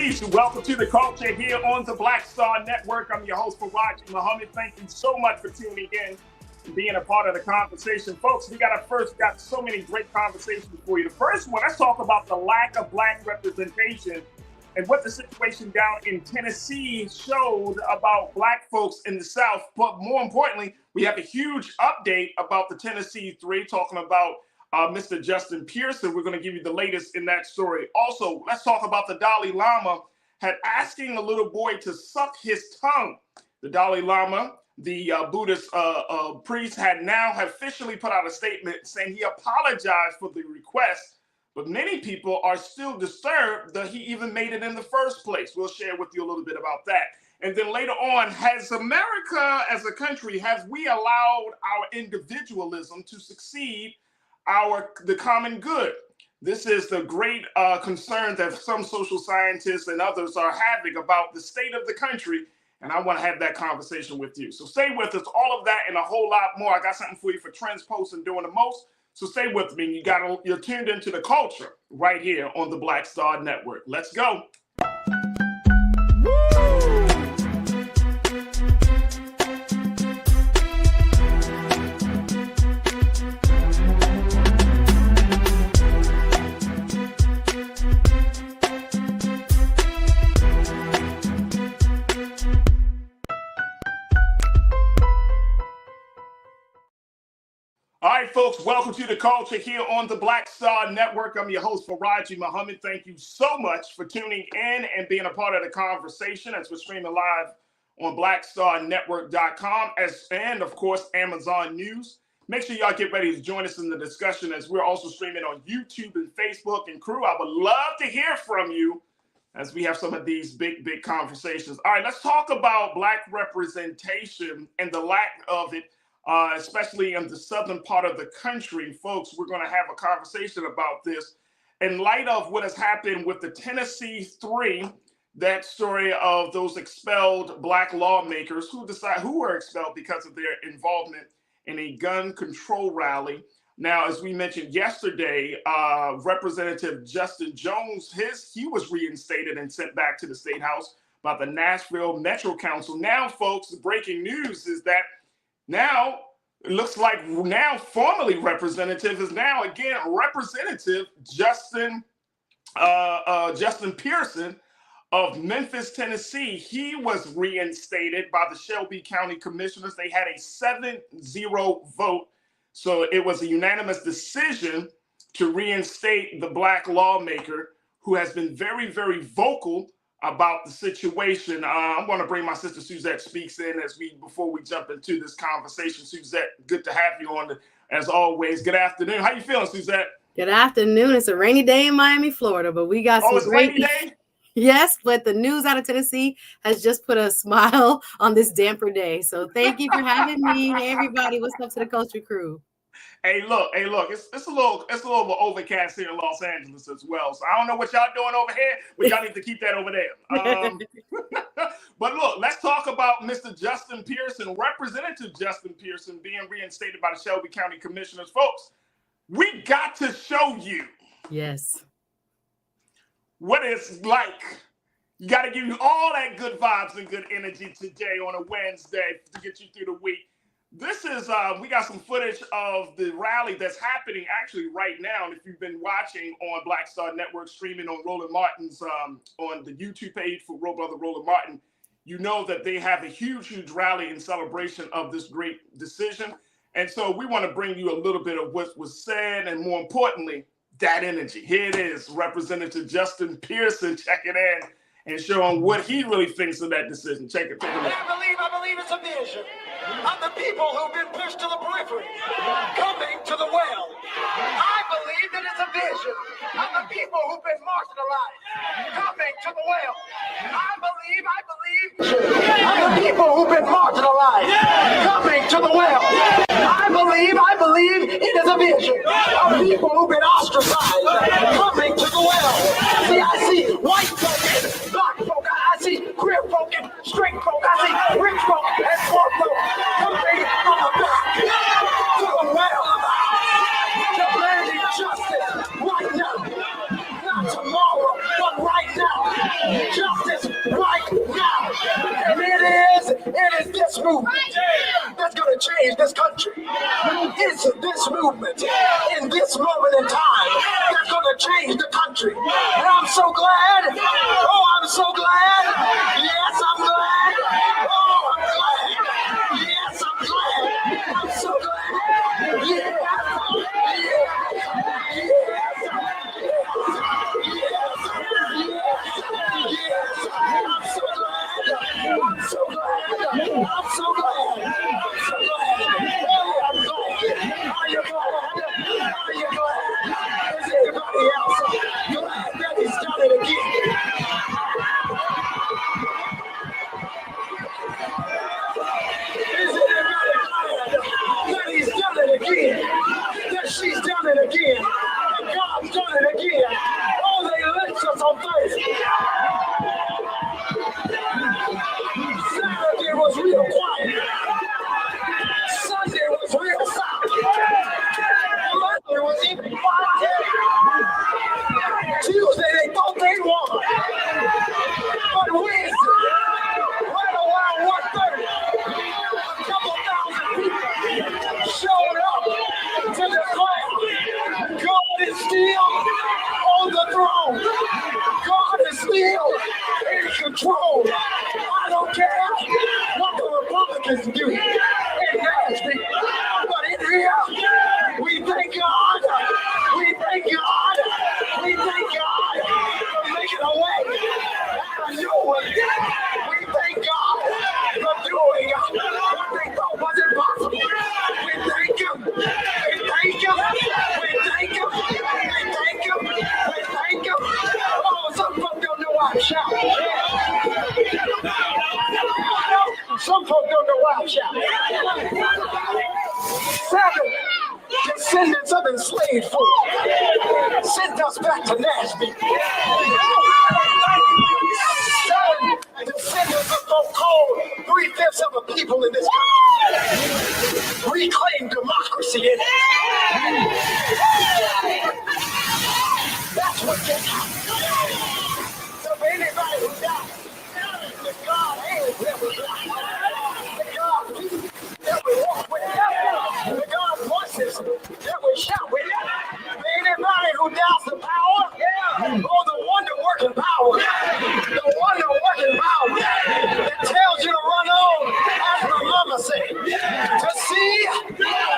peace. Welcome to the culture here on the Black Star Network. I'm your host, Farajii Muhammad. Thank you so much for tuning in and being a part of the conversation. Folks, we got so many great conversations for you. The first one, let's talk about the lack of Black representation and what the situation down in Tennessee showed about Black folks in the South. But more importantly, we have a huge update about the Tennessee Three, talking about Mr. Justin Pearson. We're going to give you the latest in that story. Also, let's talk about the Dalai Lama had asking a little boy to suck his tongue. The Dalai Lama, the Buddhist priest, had now officially put out a statement saying he apologized for the request, but many people are still disturbed that he even made it in the first place. We'll share with you a little bit about that. And then later on, has America as a country, have we allowed our individualism to succeed the common good? This is the great concern that some social scientists and others are having about the state of the country, and I want to have that conversation with you. So stay with us. All of that and a whole lot more. I got something for you for trends, posts, and doing the most. So stay with me. You're tuned into the culture right here on the Black Star Network. Let's go. All right, folks, welcome to the culture here on the Black Star Network. I'm your host, Farajii Muhammad. Thank you so much for tuning in and being a part of the conversation as we're streaming live on blackstarnetwork.com and, of course, Amazon News. Make sure y'all get ready to join us in the discussion as we're also streaming on YouTube and Facebook. And crew, I would love to hear from you as we have some of these big conversations. All right, let's talk about Black representation and the lack of it. Especially in the southern part of the country. Folks, we're going to have a conversation about this in light of what has happened with the Tennessee Three, that story of those expelled Black lawmakers who were expelled because of their involvement in a gun control rally. Now, as we mentioned yesterday, Representative Justin Jones, he was reinstated and sent back to the State House by the Nashville Metro Council. Now, folks, the breaking news is that now, it looks like formerly representative is now again Representative Justin Pearson of Memphis, Tennessee. He was reinstated by the Shelby County Commissioners. They had a 7-0 vote. So it was a unanimous decision to reinstate the Black lawmaker who has been very, very vocal about the situation. I'm going to bring my sister Suzette Speaks in before we jump into this conversation. Suzette, good to have you on as always. Good afternoon. How you feeling, Suzette? Good afternoon. It's a rainy day in Miami, Florida, but we got some great rainy day. Yes, but the news out of Tennessee has just put a smile on this damper day. So thank you for having me. Hey, everybody, what's up to the culture crew? Hey, look, it's a little overcast here in Los Angeles as well. So I don't know what y'all doing over here, but y'all need to keep that over there. But look, let's talk about Mr. Justin Pearson, Representative Justin Pearson, being reinstated by the Shelby County Commissioners. Folks, we got to show you. Yes. What it's like. You got to give you all that good vibes and good energy today on a Wednesday to get you through the week. This is, we got some footage of the rally that's happening actually right now. And if you've been watching on Black Star Network, streaming on Roland Martin's, on the YouTube page for Brother Roland Martin, you know that they have a huge rally in celebration of this great decision. And so we want to bring you a little bit of what was said and more importantly, that energy. Here it is, Representative Justin Pearson checking in and showing what he really thinks of that decision. Check it. I believe it's a vision of the people who've been pushed to the periphery, coming to the well. I believe that it's a vision of the people who've been marginalized, coming to the well. I believe of the people who've been marginalized, coming to the well. I believe it is a vision of people who've been ostracized, coming to the well. See, I see white folk and black folk. I see queer folk and straight folk. I see rich folk and poor folk coming from the back to the well. Demanding justice right now. Not tomorrow, but right now. movement that's going to change this country. It's this movement in this moment in time that's going to change the country. And I'm so glad. Oh, I'm so glad. Yes, I'm glad. Oh, I'm glad. Yes, I'm glad. I'm so glad. Yes. She's done it again. And God's done it again. Oh, they lift us on Thursday. Saturday was real quiet. Sunday was real silent. Monday was even quiet. Tuesday they thought they won. But Wednesday, right around 1:30, a couple thousand people showed up to declare God is still on the throne. God is still in control. I don't care what the Republicans do in Nashville, but in here, we thank God. We thank God. We thank God for making a way out of no way. We thank God for doing what they thought was impossible. We thank Him. We thank Him. We thank Him. We thank Him. We thank Him. Oh, some folks don't know why I'm shouting. Some folks don't know why I'm shouting. 7 descendants of enslaved folk sent us back to Nashville. 7 descendants of folk called 3/5 of the people in this country reclaim democracy in it. That's what gets happened. So for anybody who doubts that God is there with us, that God peace that we walk with, that God voices that we shout with, for anybody who doubts the power, or the wonder-working power, the wonder-working power that tells you to run on, as my mama said, to see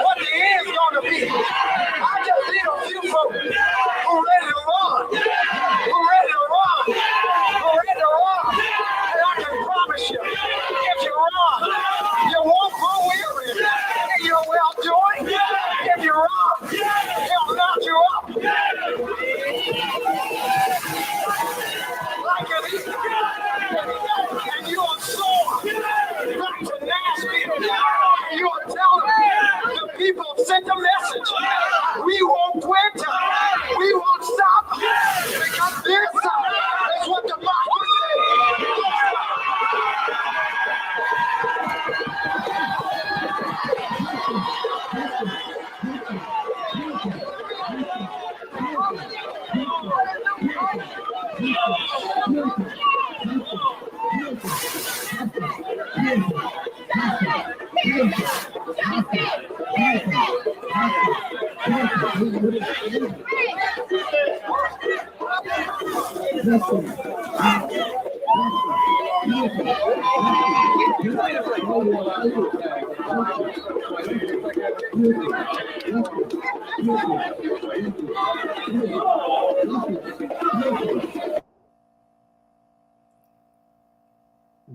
what the end's gonna be. I just need a few folks who ready to run, who ready to run, who ready to run. And I can promise you, if you run, you won't grow weary in your well-doing. If you run, He'll knock you up. Like an eagle. And you will soar back to Nashville. And you will tell them the people have sent a message. We won't quit. We won't stop. Because this is what democracy is.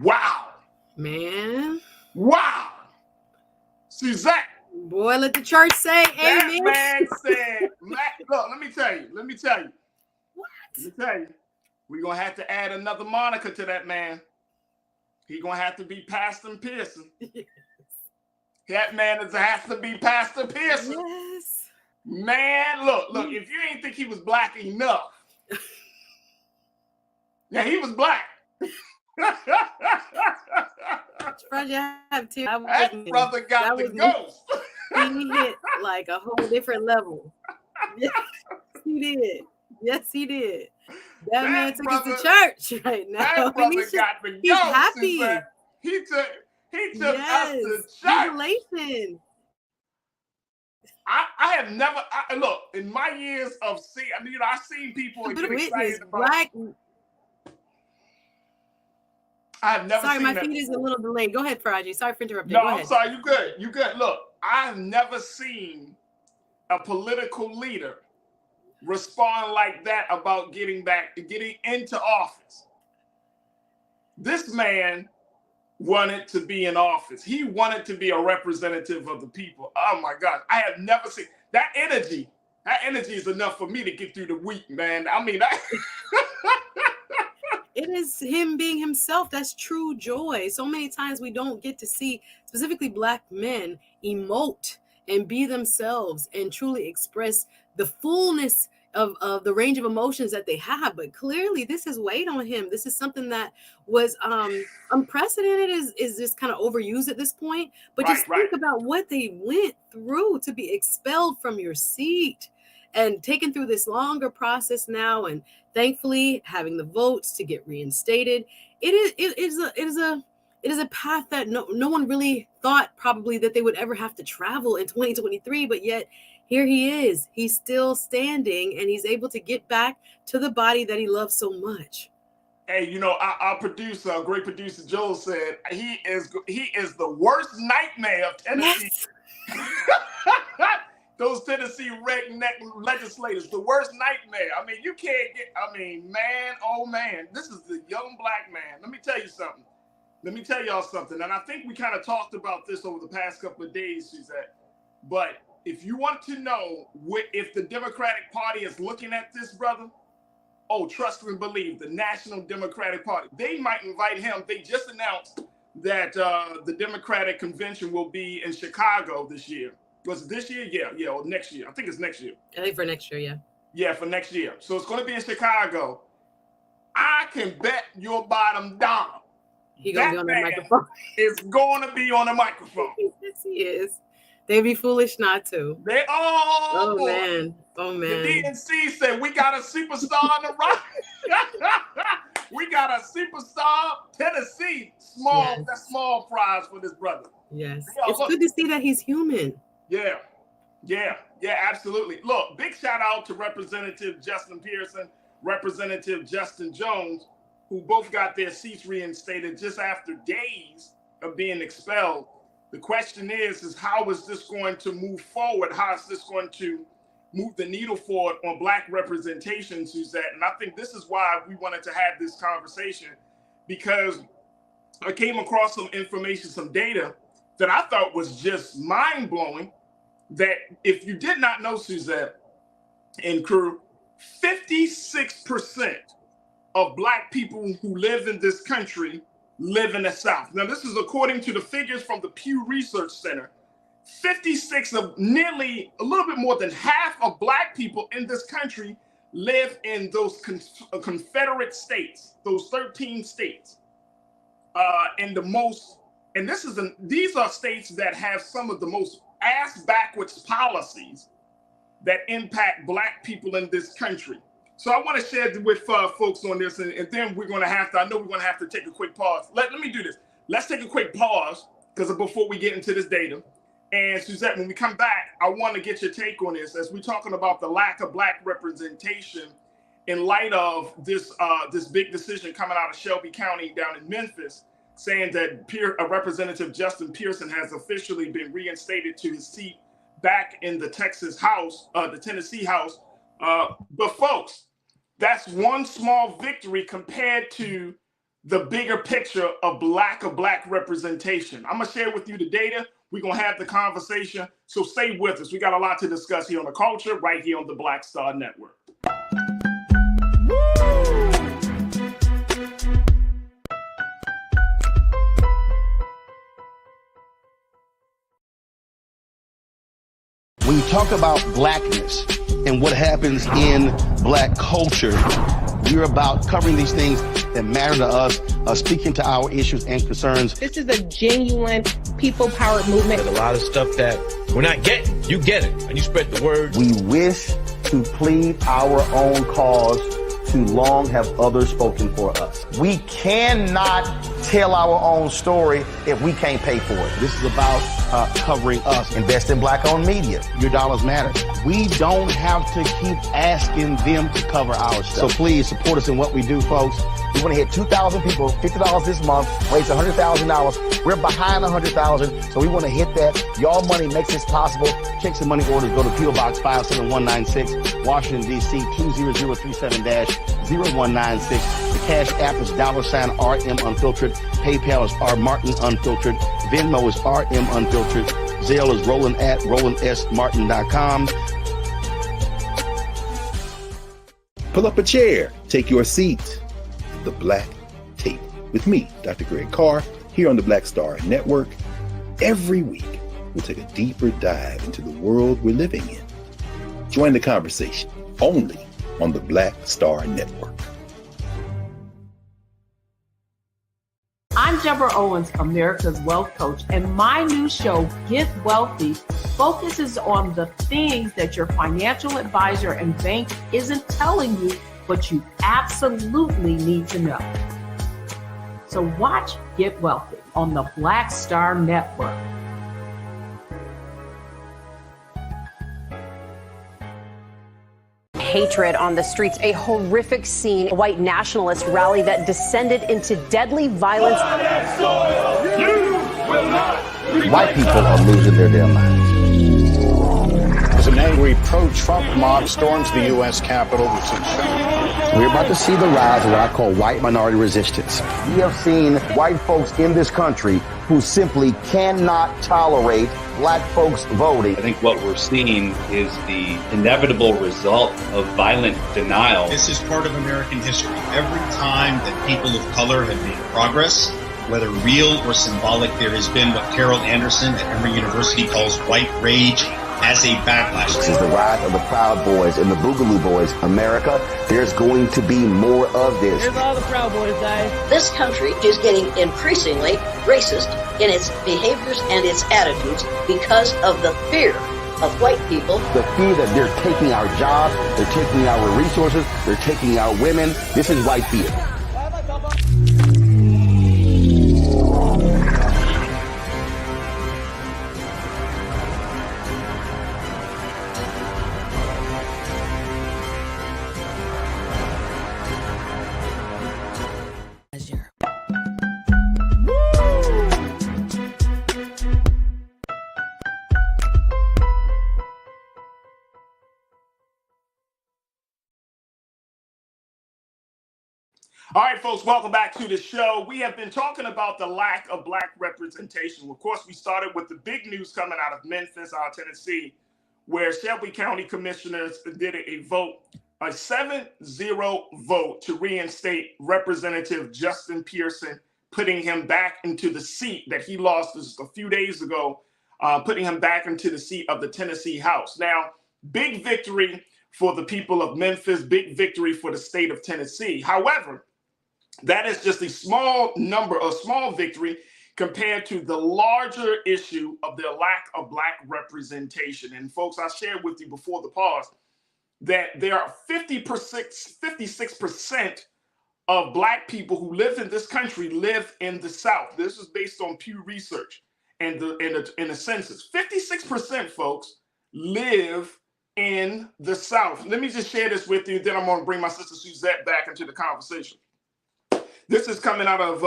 Wow. Man. Wow. Suzette. Boy, let the church say amen. That man said, look, let me tell you. What? Let me tell you. We're going to have to add another moniker to that man. He's going to have to be Pastor Pearson. Yes. That man has to be Pastor Pearson. Yes. Man, look, if you ain't think he was black enough. Yeah, he was black. That brother got the ghost. He hit like a whole different level. Yes, he did. Yes, he did. That man took us to church right now. That brother got the ghost. He's happy. He took us to church. Congratulations. I have never look in my years of seeing. I mean, I've seen people get excited about. I have never. Sorry, my feed is a little delayed. Go ahead, Farajii. Sorry for interrupting. No, I'm sorry. You good. You good. Look, I've never seen a political leader respond like that about getting into office. This man wanted to be in office. He wanted to be a representative of the people. Oh my God. I have never seen that energy. That energy is enough for me to get through the week, man. I mean, it is him being himself. That's true joy. So many times we don't get to see specifically Black men emote and be themselves and truly express the fullness of the range of emotions that they have. But clearly this is weighed on him. This is something that was unprecedented, is just kind of overused at this point. But just think about what they went through to be expelled from your seat and taken through this longer process now, and thankfully having the votes to get reinstated. It is a path that no one really thought probably that they would ever have to travel in 2023, but yet here he is. He's still standing, and he's able to get back to the body that he loves so much. Hey, you know, our producer, great producer Joel, said he is the worst nightmare of Tennessee. Yes. Those Tennessee redneck legislators, the worst nightmare. I mean, you can't get. I mean, man, oh man, this is the young Black man. Let me tell you something. Let me tell y'all something. And I think we kind of talked about this over the past couple of days, Suzette. But if you want to know if the Democratic Party is looking at this, brother, oh, trust and believe, the National Democratic Party, they might invite him. They just announced that the Democratic Convention will be in Chicago this year. Was it this year? Yeah, or next year. I think it's next year. I think for next year, yeah. Yeah, for next year. So it's going to be in Chicago. I can bet your bottom dollar He's going to be on the microphone. Is going to be on the microphone. Yes, he is. They'd be foolish not to. Oh man. The DNC said we got a superstar on the right. We got a superstar. Tennessee, that's small prize for this brother. Yes. It's good to see that he's human. Yeah, absolutely. Look, big shout out to Representative Justin Pearson, Representative Justin Jones, who both got their seats reinstated just after days of being expelled. The question is how is this going to move forward? How is this going to move the needle forward on Black representation, Suzette? And I think this is why we wanted to have this conversation, because I came across some information, some data that I thought was just mind-blowing, that if you did not know, Suzette and crew, 56% of Black people who live in this country live in the South. Now, this is according to the figures from the Pew Research Center. 56 of nearly a little bit more than half of Black people in this country live in those Confederate states, those 13 states. These are states that have some of the most ass backwards policies that impact Black people in this country. So I want to share with folks on this, and then we're going to have to, I know we're going to have to take a quick pause. Let me do this. Let's take a quick pause, because before we get into this data. And Suzette, when we come back, I want to get your take on this as we're talking about the lack of Black representation in light of this big decision coming out of Shelby County down in Memphis, saying that Representative Justin Pearson has officially been reinstated to his seat back in the Texas House, the Tennessee House. But folks, that's one small victory compared to the bigger picture of lack of Black representation. I'm going to share with you the data. We're going to have the conversation. So stay with us. We got a lot to discuss here on the culture, right here on the Black Star Network. When you talk about Blackness and what happens in Black culture, we're about covering these things that matter to us, speaking to our issues and concerns. This is a genuine people-powered movement. There's a lot of stuff that we're not getting. You get it, and you spread the word. We wish to plead our own cause too long have others spoken for us. We cannot tell our own story if we can't pay for it. This is about covering us. Invest in Black-owned media. Your dollars matter. We don't have to keep asking them to cover our stuff. So please support us in what we do, folks. We want to hit 2,000 people, $50 this month, raise $100,000. We're behind 100,000, so we want to hit that. Y'all money makes this possible. Checks and money orders go to P.O. Box 57196, Washington, D.C. 20037-0196. The Cash App is $RM Unfiltered. PayPal is R Martin Unfiltered. Venmo is RM Unfiltered. Zelle is Roland at RolandSMartin.com. Pull up a chair. Take your seat. The Black Tape with me, Dr. Greg Carr, here on the Black Star Network. Every week, we'll take a deeper dive into the world we're living in. Join the conversation only on the Black Star Network. I'm Deborah Owens, America's Wealth Coach, and my new show, Get Wealthy, focuses on the things that your financial advisor and bank isn't telling you, but you absolutely need to know. So watch Get Wealthy on the Black Star Network. Hatred on the streets, a horrific scene, a white nationalist rally that descended into deadly violence. White people are losing their damn minds. As an angry pro-Trump mob storms the U.S. Capitol, We're about to see the rise of what I call white minority resistance. We have seen white folks in this country who simply cannot tolerate Black folks voting. I think what we're seeing is the inevitable result of violent denial. This is part of American history. Every time that people of color have made progress, whether real or symbolic, there has been what Carol Anderson at Emory University calls white rage as a backlash. This is the rise of the Proud Boys and the Boogaloo Boys. America, there's going to be more of this. Here's all the Proud Boys, guys. This country is getting increasingly racist in its behaviors and its attitudes because of the fear of white people. The fear that they're taking our jobs, they're taking our resources, they're taking our women. This is white fear. All right, folks, welcome back to the show. We have been talking about the lack of Black representation. Of course, we started with the big news coming out of Memphis, Tennessee, where Shelby County commissioners did a vote, a 7-0 vote to reinstate Representative Justin Pearson, putting him back into the seat that he lost just a few days ago, putting him back into the seat of the Tennessee House. Now, big victory for the people of Memphis, big victory for the state of Tennessee. However, that is just a small number, a small victory compared to the larger issue of the lack of Black representation. And folks, I shared with you before the pause that there are 56% of Black people who live in this country live in the South. This is based on Pew Research and the census. 56%, folks, live in the South. Let me just share this with you, then I'm going to bring my sister Suzette back into the conversation. This is coming out of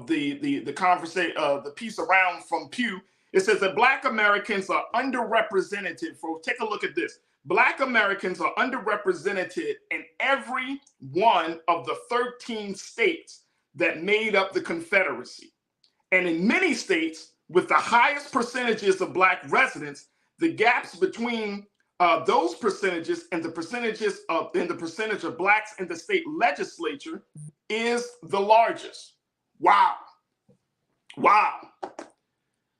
the conversation, the piece around from Pew. It says that Black Americans are underrepresented. Folks, take a look at this. Black Americans are underrepresented in every one of the 13 states that made up the Confederacy. And in many states, with the highest percentages of Black residents, the gaps between those percentages and the percentage of Blacks in the state legislature is the largest. Wow.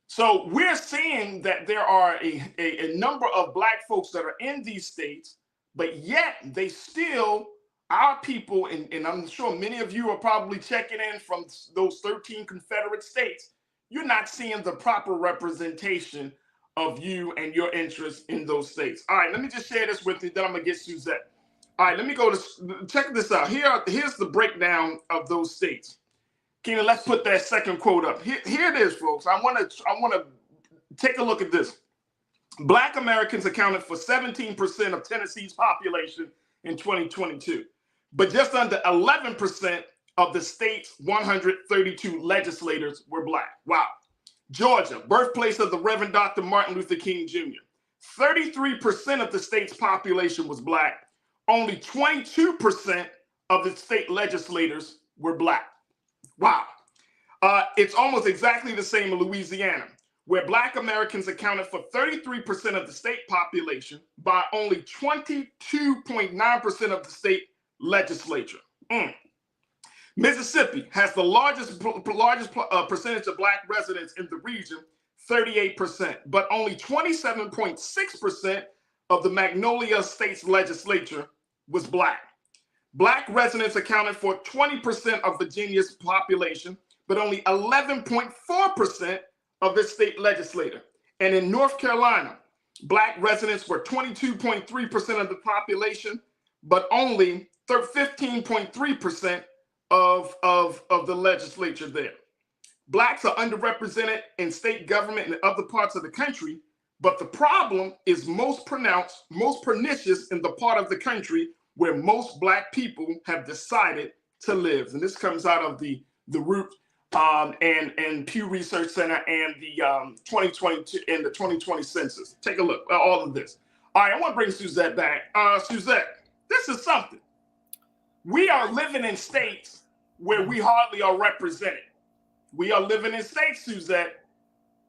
So we're seeing that there are a number of Black folks that are in these states, but yet they still, our people, and I'm sure many of you are probably checking in from those 13 Confederate states, you're not seeing the proper representation of you and your interests in those states. All right, let me just share this with you, then I'm gonna get Suzette. All right, let me go to check this out. Here's the breakdown of those states. Keena, let's put that second quote up. Here it is, folks. I want to take a look at this. Black Americans accounted for 17% of Tennessee's population in 2022, but just under 11% of the state's 132 legislators were Black. Wow. Georgia, birthplace of the Reverend Dr. Martin Luther King Jr., 33% of the state's population was Black. Only 22% of the state legislators were Black. Wow. It's almost exactly the same in Louisiana, where Black Americans accounted for 33% of the state population by only 22.9% of the state legislature. Mississippi has the largest percentage of Black residents in the region, 38%, but only 27.6% of the Magnolia State's legislature was Black. Black residents accounted for 20% of Virginia's population, but only 11.4% of its state legislature. And in North Carolina, Black residents were 22.3% of the population, but only 15.3% of the legislature there. Blacks are underrepresented in state government in other parts of the country, but the problem is most pronounced, most pernicious in the part of the country where most Black people have decided to live. And this comes out of the Root and Pew Research Center and the 2022 and the 2020 census. Take a look at all of this. All right, I want to bring Suzette back. Suzette, this is something. We are living in states where we hardly are represented. We are living in states, Suzette,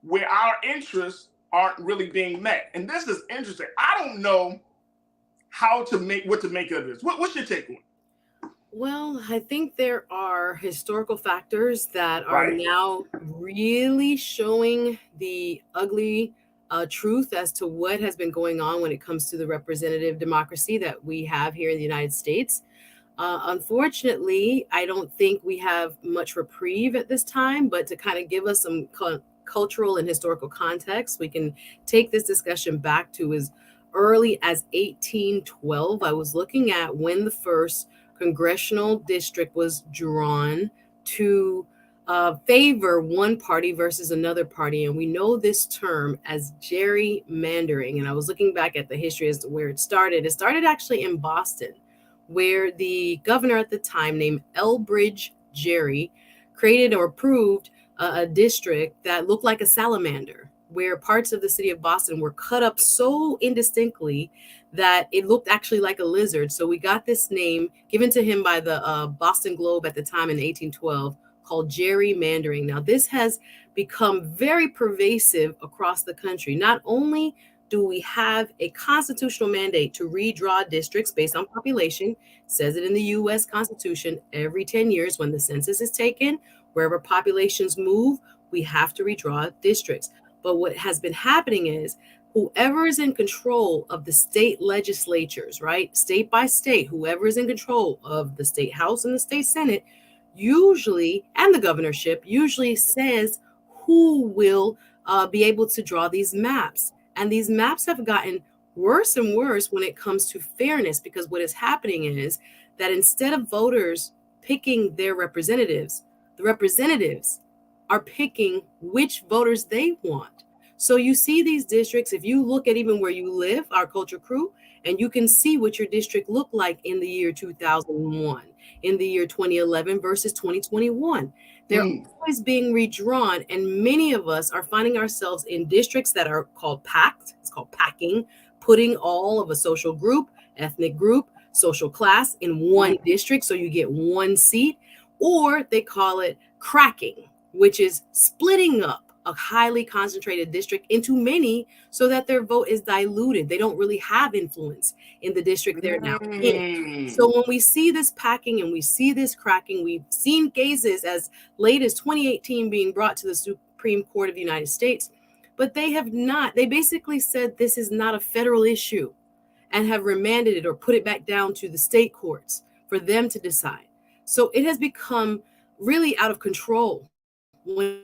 where our interests aren't really being met. And this is interesting. I don't know what to make of this. What's your take on it? Well, I think there are historical factors that are now really showing the ugly truth as to what has been going on when it comes to the representative democracy that we have here in the United States. Unfortunately, I don't think we have much reprieve at this time, but to kind of give us some cultural and historical context, we can take this discussion back to as early as 1812. I was looking at when the first congressional district was drawn to favor one party versus another party. And we know this term as gerrymandering. And I was looking back at the history as to where it started. It started actually in Boston, where the governor at the time, named Elbridge Gerry, created or approved a district that looked like a salamander, where parts of the city of Boston were cut up so indistinctly that it looked actually like a lizard. So we got this name given to him by the Boston Globe at the time in 1812 called gerrymandering. Now, this has become very pervasive across the country. Not only do we have a constitutional mandate to redraw districts based on population, it says it in the U.S. Constitution, every 10 years when the census is taken, wherever populations move, we have to redraw districts. But what has been happening is whoever is in control of the state legislatures, right, state by state, whoever is in control of the state house and the state senate, usually, and the governorship, usually says who will be able to draw these maps. And these maps have gotten worse and worse when it comes to fairness, because what is happening is that instead of voters picking their representatives, the representatives are picking which voters they want. So you see these districts, if you look at even where you live, our culture crew, and you can see what your district looked like in the year 2001, in the year 2011 versus 2021. They're always being redrawn, and many of us are finding ourselves in districts that are called packed. It's called packing, putting all of a social group, ethnic group, social class in one district so you get one seat, or they call it cracking, which is splitting up a highly concentrated district into many so that their vote is diluted. They don't really have influence in the district they're now in. So when we see this packing and we see this cracking, we've seen cases as late as 2018 being brought to the Supreme Court of the United States, but they have not. They basically said this is not a federal issue and have remanded it or put it back down to the state courts for them to decide. So it has become really out of control when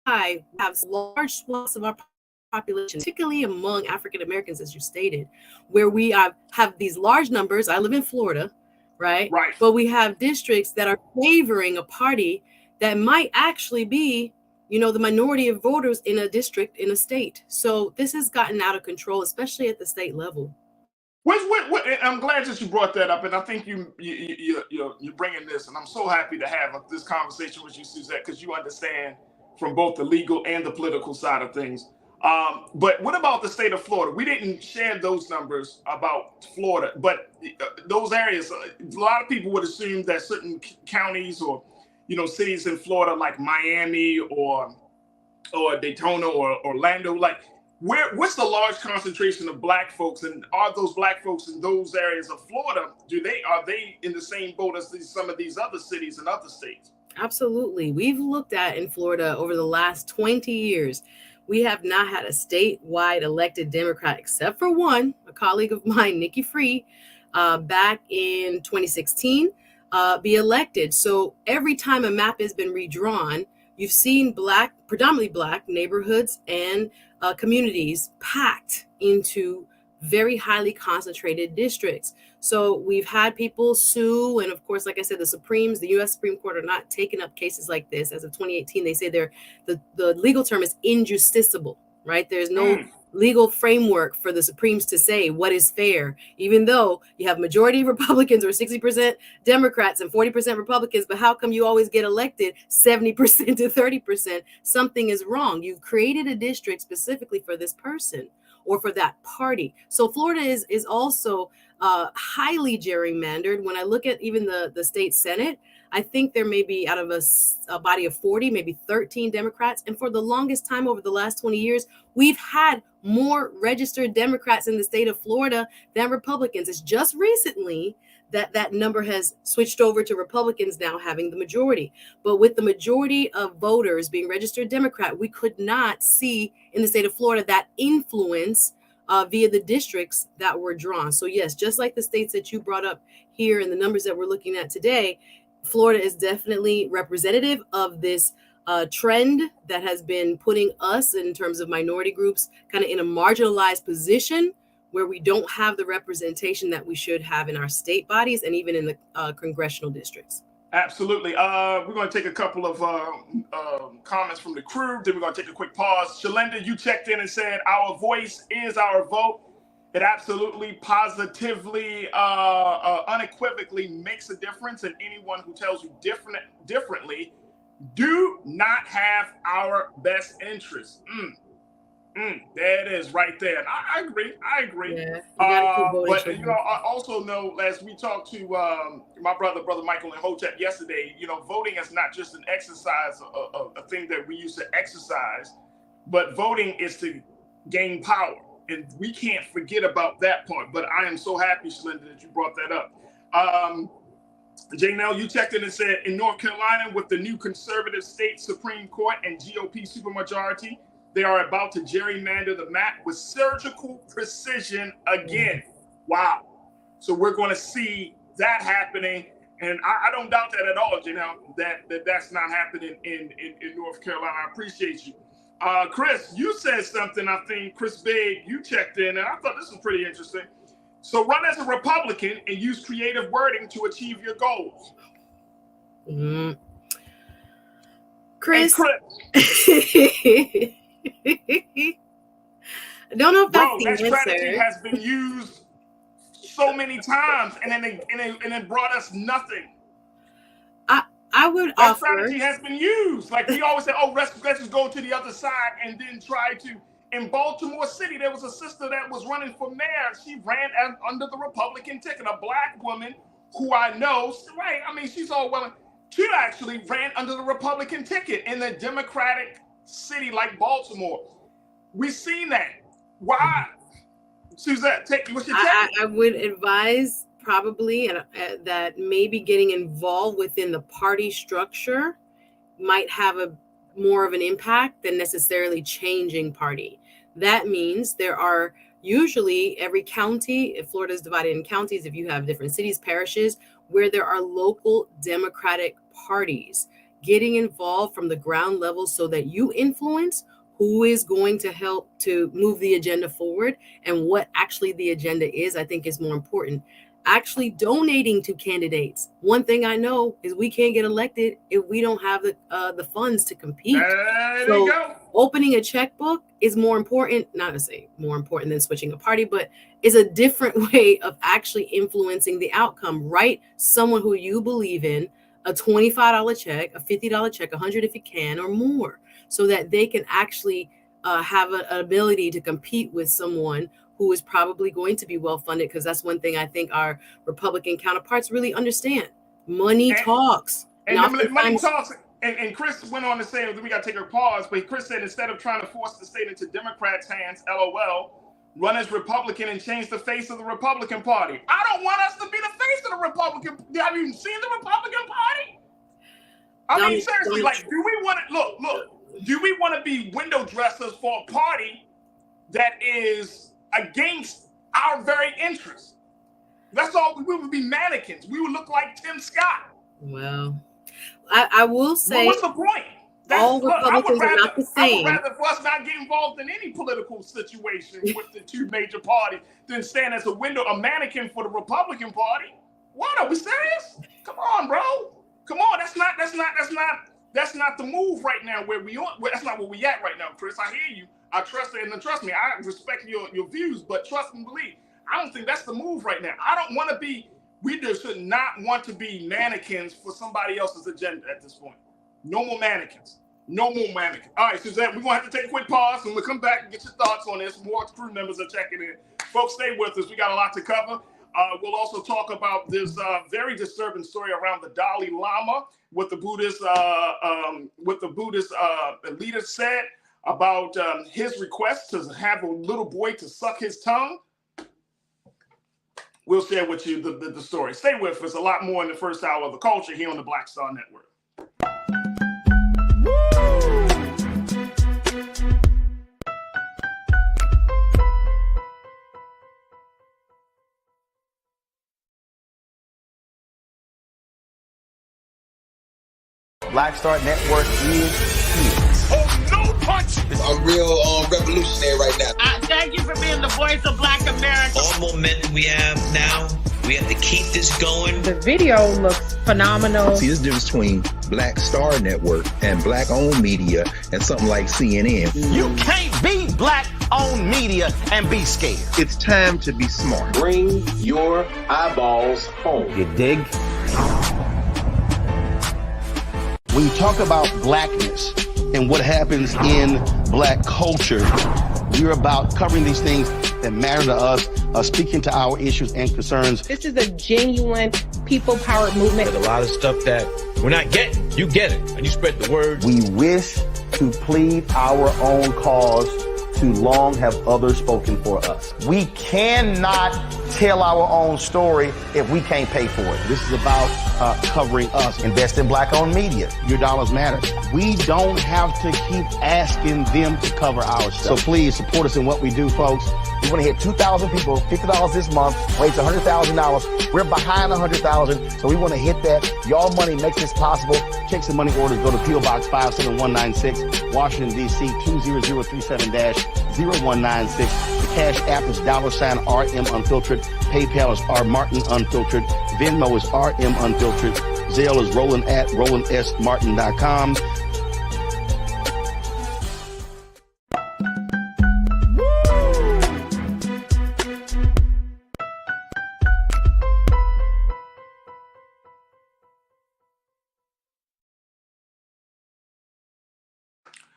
I have large swaths of our population, particularly among African Americans, as you stated, where we have these large numbers. I live in Florida, right? Right. But we have districts that are favoring a party that might actually be, the minority of voters in a district, in a state. So this has gotten out of control, especially at the state level. I'm glad that you brought that up, and I think you're bringing this, and I'm so happy to have this conversation with you, Suzette, because you understand from both the legal and the political side of things. But what about the state of Florida? We didn't share those numbers about Florida, but those areas, a lot of people would assume that certain counties or cities in Florida, like Miami or Daytona or Orlando, like. What's the large concentration of Black folks, and are those Black folks in those areas of Florida? Are they in the same boat as some of these other cities and other states? Absolutely. We've looked at in Florida over the last 20 years. We have not had a statewide elected Democrat except for one, a colleague of mine, Nikki Free, back in 2016, be elected. So every time a map has been redrawn, you've seen predominantly Black neighborhoods and communities packed into very highly concentrated districts. So we've had people sue, and of course, like I said, the U.S. Supreme Court are not taking up cases like this. As of 2018, they say the legal term is injusticiable, right? There's no legal framework for the Supremes to say what is fair, even though you have majority Republicans or 60% Democrats and 40% Republicans. But how come you always get elected 70% to 30%? Something is wrong. You've created a district specifically for this person or for that party. So Florida is also highly gerrymandered. When I look at even the state Senate, I think there may be out of a body of 40, maybe 13 Democrats. And for the longest time over the last 20 years, we've had more registered Democrats in the state of Florida than Republicans. It's just recently that number has switched over to Republicans now having the majority. But with the majority of voters being registered Democrat, we could not see in the state of Florida that influence via the districts that were drawn. So yes, just like the states that you brought up here and the numbers that we're looking at today, Florida is definitely representative of this trend that has been putting us in terms of minority groups kind of in a marginalized position where we don't have the representation that we should have in our state bodies and even in the congressional districts. Absolutely. We're going to take a couple of comments from the crew. Then we're going to take a quick pause. Shalinda, you checked in and said, our voice is our vote. It absolutely, positively, unequivocally makes a difference. And anyone who tells you differently do not have our best interests. There it is right there. And I agree. Yeah, but I also know, as we talked to my brother Michael and Hotep yesterday, voting is not just an exercise, a thing that we use to exercise, but voting is to gain power. And we can't forget about that part. But I am so happy, Shalinda, that you brought that up. Janelle, you checked in and said, in North Carolina, with the new conservative state Supreme Court and GOP supermajority, they are about to gerrymander the map with surgical precision again. Wow. So we're going to see that happening. And I don't doubt that at all, Janelle, that's not happening in North Carolina. I appreciate you. Chris, you said something, I think, Chris Big, you checked in, and I thought this was pretty interesting. So run as a Republican and use creative wording to achieve your goals. Chris. I don't know if that's the answer. That strategy has been used so many times, and then it brought us nothing. I would that offer. Strategy has been used. Like we always say, let's just go to the other side and then try to. In Baltimore City, there was a sister that was running for mayor. She ran under the Republican ticket, a Black woman who I know, right? I mean, she's all well. She actually ran under the Republican ticket in a Democratic city like Baltimore. We've seen that. Why? Suzette, what's your take? I would advise probably that maybe getting involved within the party structure might have more of an impact than necessarily changing party. That means there are usually every county, if Florida is divided in counties, if you have different cities, parishes, where there are local Democratic parties, getting involved from the ground level so that you influence who is going to help to move the agenda forward and what actually the agenda is, I think is more important. Actually donating to candidates. One thing I know is we can't get elected if we don't have the funds to compete. There you go. Opening a checkbook is more important, not to say more important than switching a party, but is a different way of actually influencing the outcome. Write someone who you believe in a $25 check, a $50 check, $100 if you can, or more, so that they can actually have an ability to compete with someone who is probably going to be well-funded, because that's one thing I think our Republican counterparts really understand. Money talks. And money talks. And Chris went on to say, we got to take a pause, but Chris said, instead of trying to force the state into Democrats' hands, LOL, run as Republican and change the face of the Republican Party. I don't want us to be the face of the Republican. Have you seen the Republican Party? I mean, seriously, like, do we want to, look, do we want to be window dressers for a party that is against our very interests? That's all. We would be mannequins. We would look like Tim Scott. Well, I will say, what's the point? All Republicans are not the same. I would rather for us not get involved in any political situation with the two major parties than stand as a mannequin for the Republican Party. What, are we serious? Come on, bro. Come on. That's not the move right now. That's not where we at right now, Chris. I hear you. I trust it, and trust me, I respect your views, but trust and believe, I don't think that's the move right now. I don't want to be. We just should not want to be mannequins for somebody else's agenda at this point. No more mannequins. No more mannequins. All right, Suzette, we're going to have to take a quick pause, and we'll come back and get your thoughts on this. More crew members are checking in. Folks, stay with us. We got a lot to cover. We'll also talk about this very disturbing story around the Dalai Lama, what the Buddhist leader said about his request to have a little boy to suck his tongue. We'll share with you the story. Stay with us. A lot more in the first hour of The Culture here on the Black Star Network. Black Star Network is here. Oh, no punch! I'm real revolutionary right now. Thank you for being the voice of Black America. All momentum we have now, we have to keep this going. The video looks phenomenal. See, there's a difference between Black Star Network and black-owned media and something like CNN. You can't be black-owned media and be scared. It's time to be smart. Bring your eyeballs home. You dig? When you talk about blackness and what happens in black culture, we're about covering these things that matter to us, speaking to our issues and concerns. This is a genuine people-powered movement. There's a lot of stuff that we're not getting. You get it, and you spread the word. We wish to plead our own cause. Too long have others spoken for us. We cannot tell our own story if we can't pay for it. This is about covering us. Invest in black-owned media. Your dollars matter. We don't have to keep asking them to cover our stuff. So please support us in what we do, folks. We want to hit 2,000 people, $50 this month, raise $100,000. We're behind 100,000, so we want to hit that. Y'all money makes this possible. Checks and money orders go to P.O. Box 57196, Washington, D.C. 20037-0196. The Cash App is $RM Unfiltered. PayPal is R Martin Unfiltered. Venmo is RM Unfiltered. Zelle is roland@rolandsmartin.com.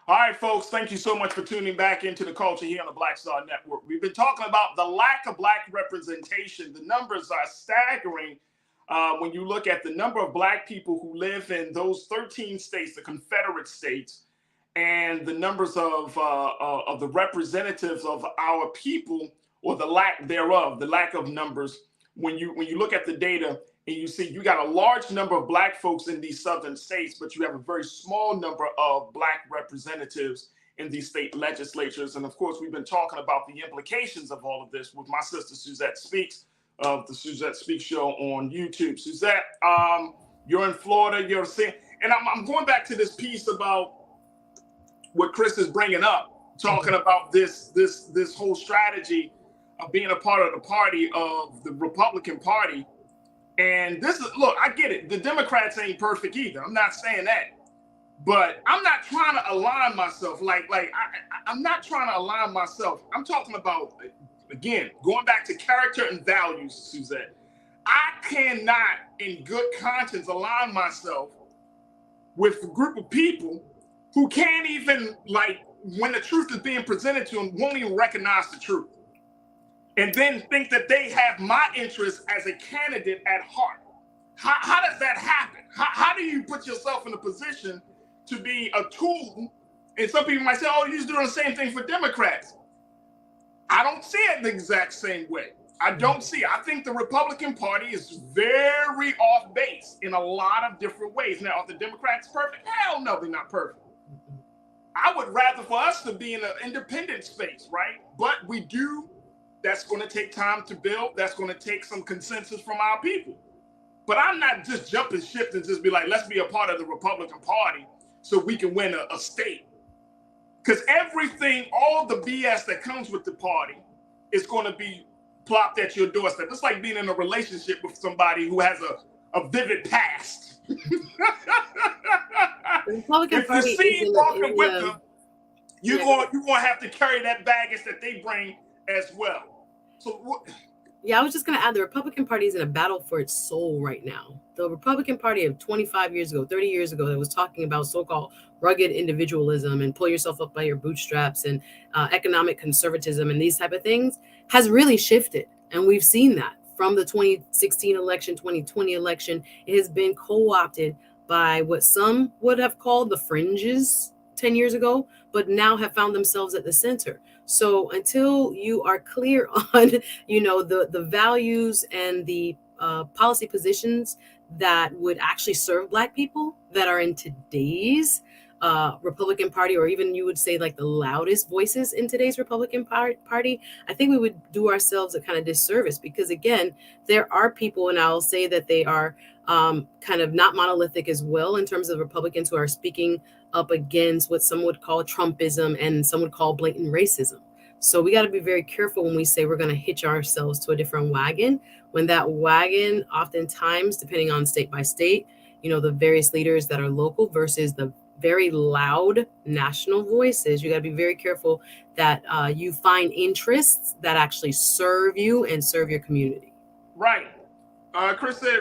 All right, folks, thank you so much for tuning back into The Culture here on the Black Star Network. We've been talking about the lack of black representation. The numbers are staggering when you look at the number of black people who live in those 13 states, the Confederate states, and the numbers of the representatives of our people, or the lack thereof, the lack of numbers. When you look at the data, and you see you got a large number of black folks in these southern states, but you have a very small number of black representatives in these state legislatures. And of course, we've been talking about the implications of all of this with my sister Suzette Speaks of the Suzette Speaks show on YouTube. Suzette, you're in Florida, you're seeing, and I'm going back to this piece about what Chris is bringing up, talking about this whole strategy of being a part of the party of the Republican Party. And this is, look, I get it. The Democrats ain't perfect either. I'm not saying that. But I'm not trying to align myself. I'm not trying to align myself. I'm talking about, again, going back to character and values, Suzette. I cannot, in good conscience, align myself with a group of people who can't even, when the truth is being presented to them, won't even recognize the truth. And then think that they have my interest as a candidate at heart. How does that happen? How do you put yourself in a position to be a tool? And some people might say, oh, you're just doing the same thing for Democrats. I don't see it the exact same way. I don't see it. I think the Republican Party is very off base in a lot of different ways. Now, are the Democrats perfect? Hell no, they're not perfect. I would rather for us to be in an independent space, right? But we do. That's going to take time to build. That's going to take some consensus from our people. But I'm not just jumping ship and just be like, let's be a part of the Republican Party so we can win a state. Because everything, all the BS that comes with the party is going to be plopped at your doorstep. It's like being in a relationship with somebody who has a vivid past. The Republican if Party you see walking with them, you're going to have to carry that baggage that they bring as well. So yeah, I was just going to add, the Republican Party is in a battle for its soul right now. The Republican Party of 25 years ago, 30 years ago, that was talking about so-called rugged individualism and pull yourself up by your bootstraps and economic conservatism and these type of things has really shifted. And we've seen that from the 2016 election, 2020 election. It has been co-opted by what some would have called the fringes 10 years ago, but now have found themselves at the center. So until you are clear on, the values and the policy positions that would actually serve Black people that are in today's Republican Party, or even you would say like the loudest voices in today's Republican Party, I think we would do ourselves a kind of disservice, because again, there are people, and I'll say that they are kind of not monolithic as well in terms of Republicans who are speaking up against what some would call Trumpism and some would call blatant racism. So we got to be very careful when we say we're going to hitch ourselves to a different wagon, when that wagon oftentimes, depending on state by state, the various leaders that are local versus the very loud national voices, you got to be very careful that you find interests that actually serve you and serve your community. Right. Chris said,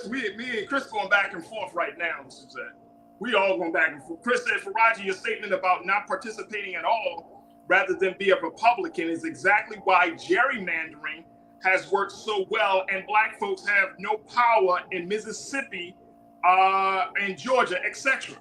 me and Chris going back and forth right now, Suzette. We all going back and forth. Chris said, Farajii, your statement about not participating at all rather than be a Republican is exactly why gerrymandering has worked so well and Black folks have no power in Mississippi and Georgia, etc.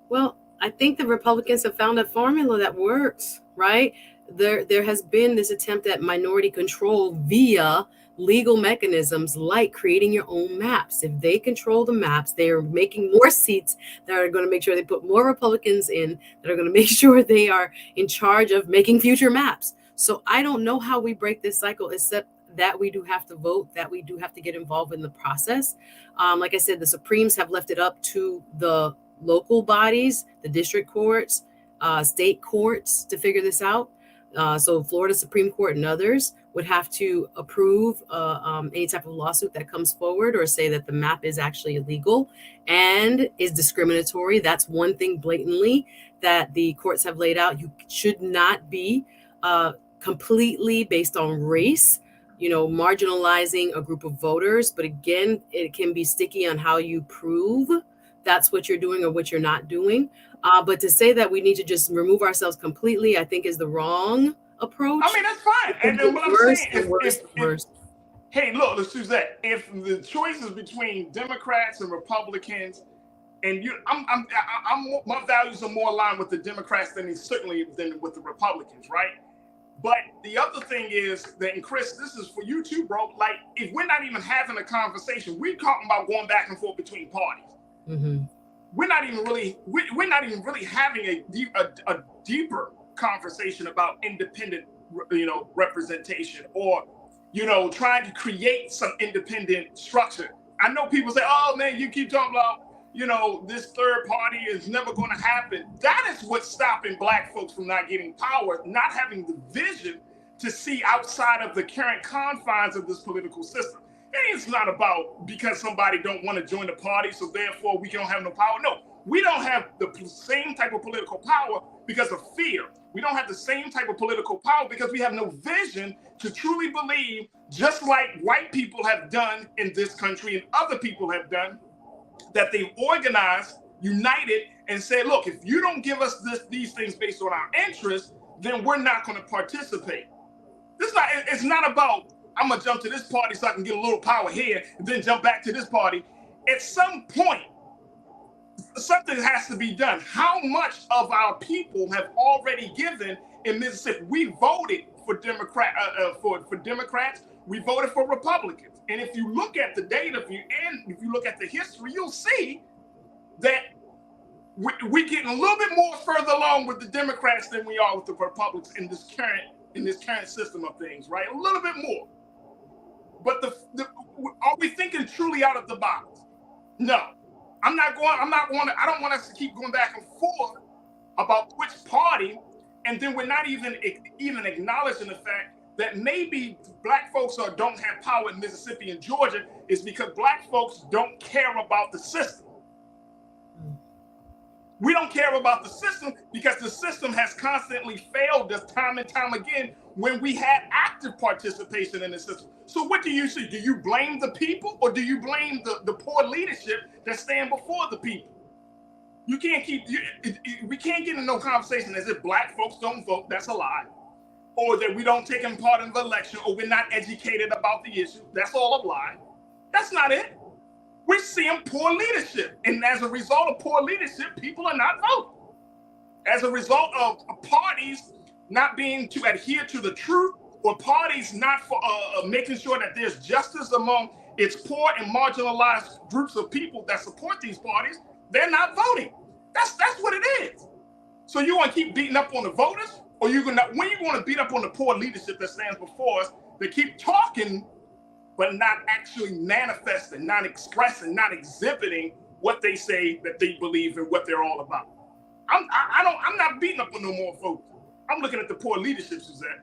Well, I think the Republicans have found a formula that works, right? There has been this attempt at minority control via legal mechanisms like creating your own maps. If they control the maps, they are making more seats that are going to make sure they put more Republicans in, that are going to make sure they are in charge of making future maps. So I don't know how we break this cycle, except that we do have to vote, that we do have to get involved in the process. Like I said, the Supremes have left it up to the local bodies, the district courts, state courts to figure this out. So Florida Supreme Court and others would have to approve any type of lawsuit that comes forward or say that the map is actually illegal and is discriminatory. That's one thing blatantly that the courts have laid out. You should not be completely based on race, marginalizing a group of voters. But again, it can be sticky on how you prove that's what you're doing or what you're not doing. But to say that we need to just remove ourselves completely, I think is the wrong approach. I mean, that's fine. And then what I'm saying, hey, look, Suzette, if the choice is between Democrats and Republicans, and my values are more aligned with the Democrats than with the Republicans, right? But the other thing is that, and Chris, this is for you too, bro. Like, if we're not even having a conversation, we're talking about going back and forth between parties. Mm-hmm. We're not even really having a deeper conversation about independent, representation, or, trying to create some independent structure. I know people say, oh man, you keep talking about this third party is never going to happen. That is what's stopping Black folks from not getting power, not having the vision to see outside of the current confines of this political system. And it's not about because somebody don't want to join the party, so therefore we don't have no power. No, we don't have the same type of political power because of fear. We don't have the same type of political power because we have no vision to truly believe, just like white people have done in this country and other people have done, that they've organized, united, and said, look, if you don't give us these things based on our interests, then we're not going to participate. It's not about, I'm going to jump to this party so I can get a little power here and then jump back to this party. At some point, something has to be done. How much of our people have already given in Mississippi? We voted for Democrats. We voted for Republicans. And if you look at the data, if you look at the history, you'll see that we're getting a little bit more further along with the Democrats than we are with the Republicans in this current system of things, right? A little bit more. But are we thinking truly out of the box? No. I don't want us to keep going back and forth about which party, and then we're not even acknowledging the fact that maybe Black folks don't have power in Mississippi and Georgia is because Black folks don't care about the system. We don't care about the system because the system has constantly failed us time and time again when we had active participation in the system. So what do you see? Do you blame the people or do you blame the poor leadership that stand before the people? We can't get into no conversation as if Black folks don't vote. That's a lie. Or that we don't take part in the election, or we're not educated about the issue. That's all a lie. That's not it. We're seeing poor leadership. And as a result of poor leadership, people are not voting. As a result of parties not being to adhere to the truth, or parties not for making sure that there's justice among its poor and marginalized groups of people that support these parties, they're not voting. That's what it is. So you want to keep beating up on the voters? Or when you want to beat up on the poor leadership that stands before us, they keep talking, but not actually manifesting, not expressing, not exhibiting what they say that they believe and what they're all about. I'm not beating up on no more folks. I'm looking at the poor leadership, Suzette.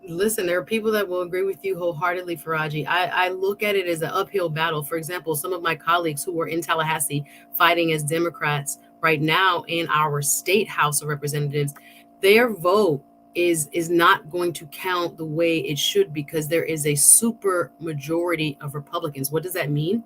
Listen, there are people that will agree with you wholeheartedly, Farajii. I look at it as an uphill battle. For example, some of my colleagues who were in Tallahassee fighting as Democrats right now in our state House of Representatives, their vote is not going to count the way it should because there is a super majority of Republicans. What does that mean?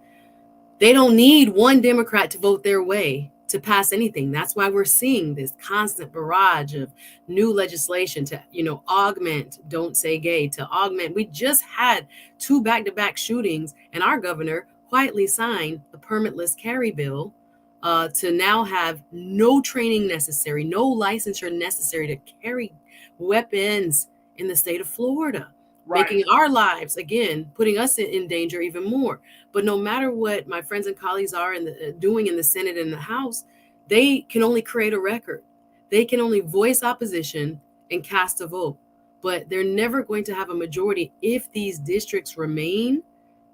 They don't need one Democrat to vote their way to pass anything. That's why we're seeing this constant barrage of new legislation to, augment Don't Say Gay, to augment. We just had 2 back-to-back shootings, and our governor quietly signed the permitless carry bill to now have no training necessary, no licensure necessary to carry weapons in the state of Florida, right, making our lives, again, putting us in danger even more. But no matter what my friends and colleagues are doing in the Senate and the House, they can only create a record. They can only voice opposition and cast a vote. But they're never going to have a majority if these districts remain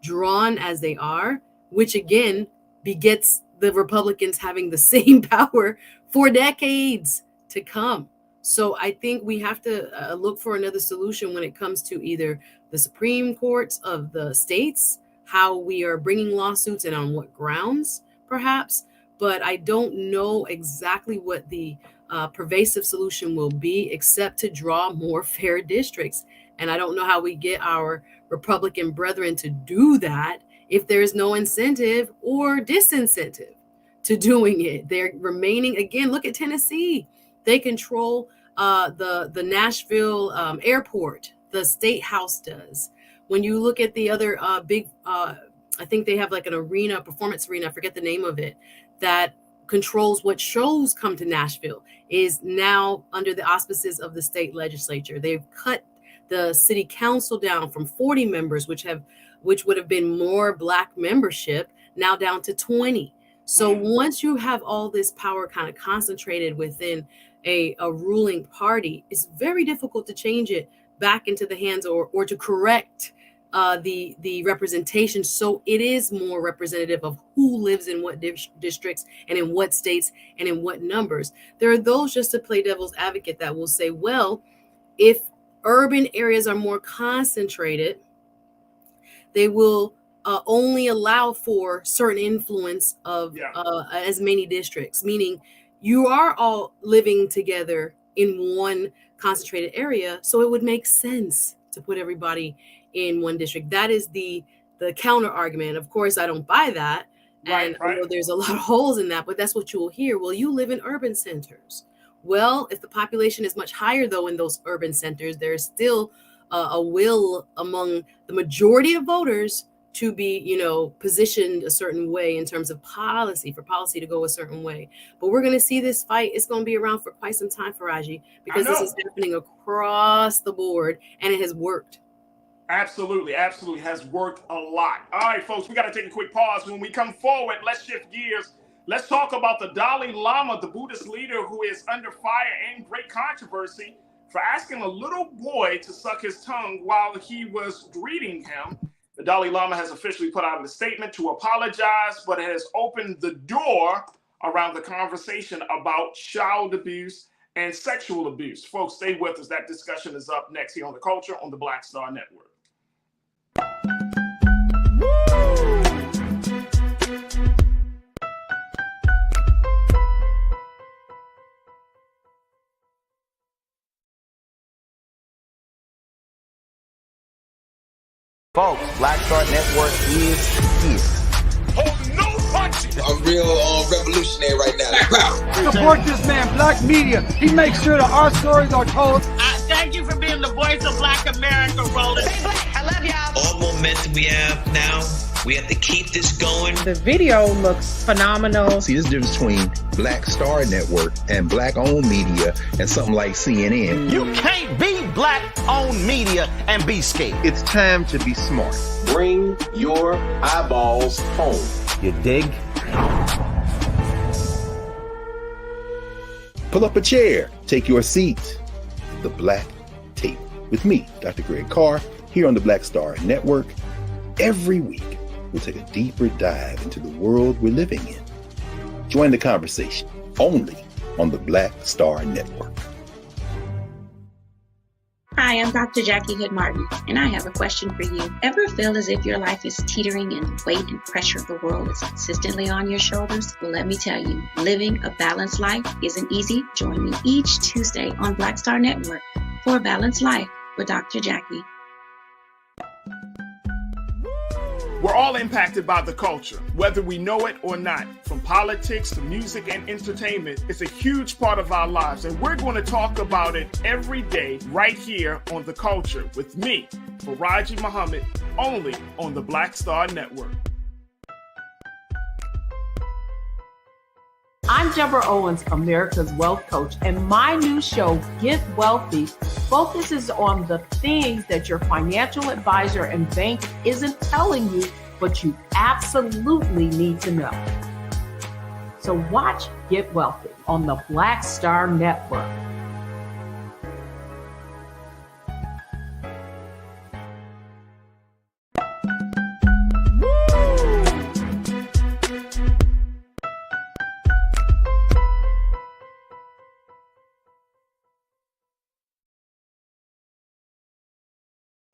drawn as they are, which again begets the Republicans having the same power for decades to come. So I think we have to look for another solution when it comes to either the Supreme Courts of the states, how we are bringing lawsuits and on what grounds, perhaps. But I don't know exactly what the pervasive solution will be, except to draw more fair districts. And I don't know how we get our Republican brethren to do that if there's no incentive or disincentive to doing it. They're remaining, again, look at Tennessee. They control the Nashville airport. The state house does. When you look at the other big, I think they have like an arena, performance arena, I forget the name of it, that controls what shows come to Nashville, is now under the auspices of the state legislature. They've cut the city council down from 40 members, which would have been more Black membership, now down to 20. So once you have all this power kind of concentrated within a ruling party, it's very difficult to change it back into the hands or to correct the representation, so it is more representative of who lives in what districts and in what states and in what numbers. There are those, just to play devil's advocate, that will say, well, if urban areas are more concentrated, they will only allow for certain influence of as many districts, meaning you are all living together in one concentrated area, so it would make sense to put everybody in one district. That is the counter argument. Of course, I don't buy that, and I know there's a lot of holes in that, but that's what you will hear. Well, you live in urban centers. Well, if the population is much higher, though, in those urban centers, there's still a will among the majority of voters to be, positioned a certain way in terms of policy, for policy to go a certain way. But we're going to see this fight. It's going to be around for quite some time, Farajii, because this is happening across the board, and it has worked. Absolutely has worked a lot. All right, folks, we got to take a quick pause. When we come forward, let's shift gears. Let's talk about the Dalai Lama, the Buddhist leader who is under fire and great controversy for asking a little boy to suck his tongue while he was greeting him. The Dalai Lama has officially put out a statement to apologize, but it has opened the door around the conversation about child abuse and sexual abuse. Folks, stay with us. That discussion is up next here on The Culture on the Black Star Network. Folks, Black Star Network is here. Oh, no punches! I'm real revolutionary right now. Support this man, Black Media. He makes sure that our stories are told. Thank you for being the voice of Black America, Roland. Stay black. I love y'all. All momentum we have now, we have to keep this going. The video looks phenomenal. See, there's a difference between Black Star Network and Black-owned media and something like CNN. You can't be Black-owned media and be scared. It's time to be smart. Bring your eyeballs home. You dig? Pull up a chair. Take your seat. The Black Tape with me, Dr. Greg Carr, here on the Black Star Network. Every week, we'll take a deeper dive into the world we're living in. Join the conversation only on the Black Star Network. Hi, I'm Dr. Jackie Hood Martin, and I have a question for you. Ever feel as if your life is teetering and the weight and pressure of the world is consistently on your shoulders? Well, let me tell you, living a balanced life isn't easy. Join me each Tuesday on Black Star Network for A Balanced Life with Dr. Jackie. We're all impacted by the culture, whether we know it or not. From politics to music and entertainment, it's a huge part of our lives, and we're going to talk about it every day right here on The Culture with me, Farajii Muhammad, only on the Black Star Network. I'm Deborah Owens, America's Wealth Coach, and my new show, Get Wealthy, focuses on the things that your financial advisor and bank isn't telling you, but you absolutely need to know. So watch Get Wealthy on the Black Star Network.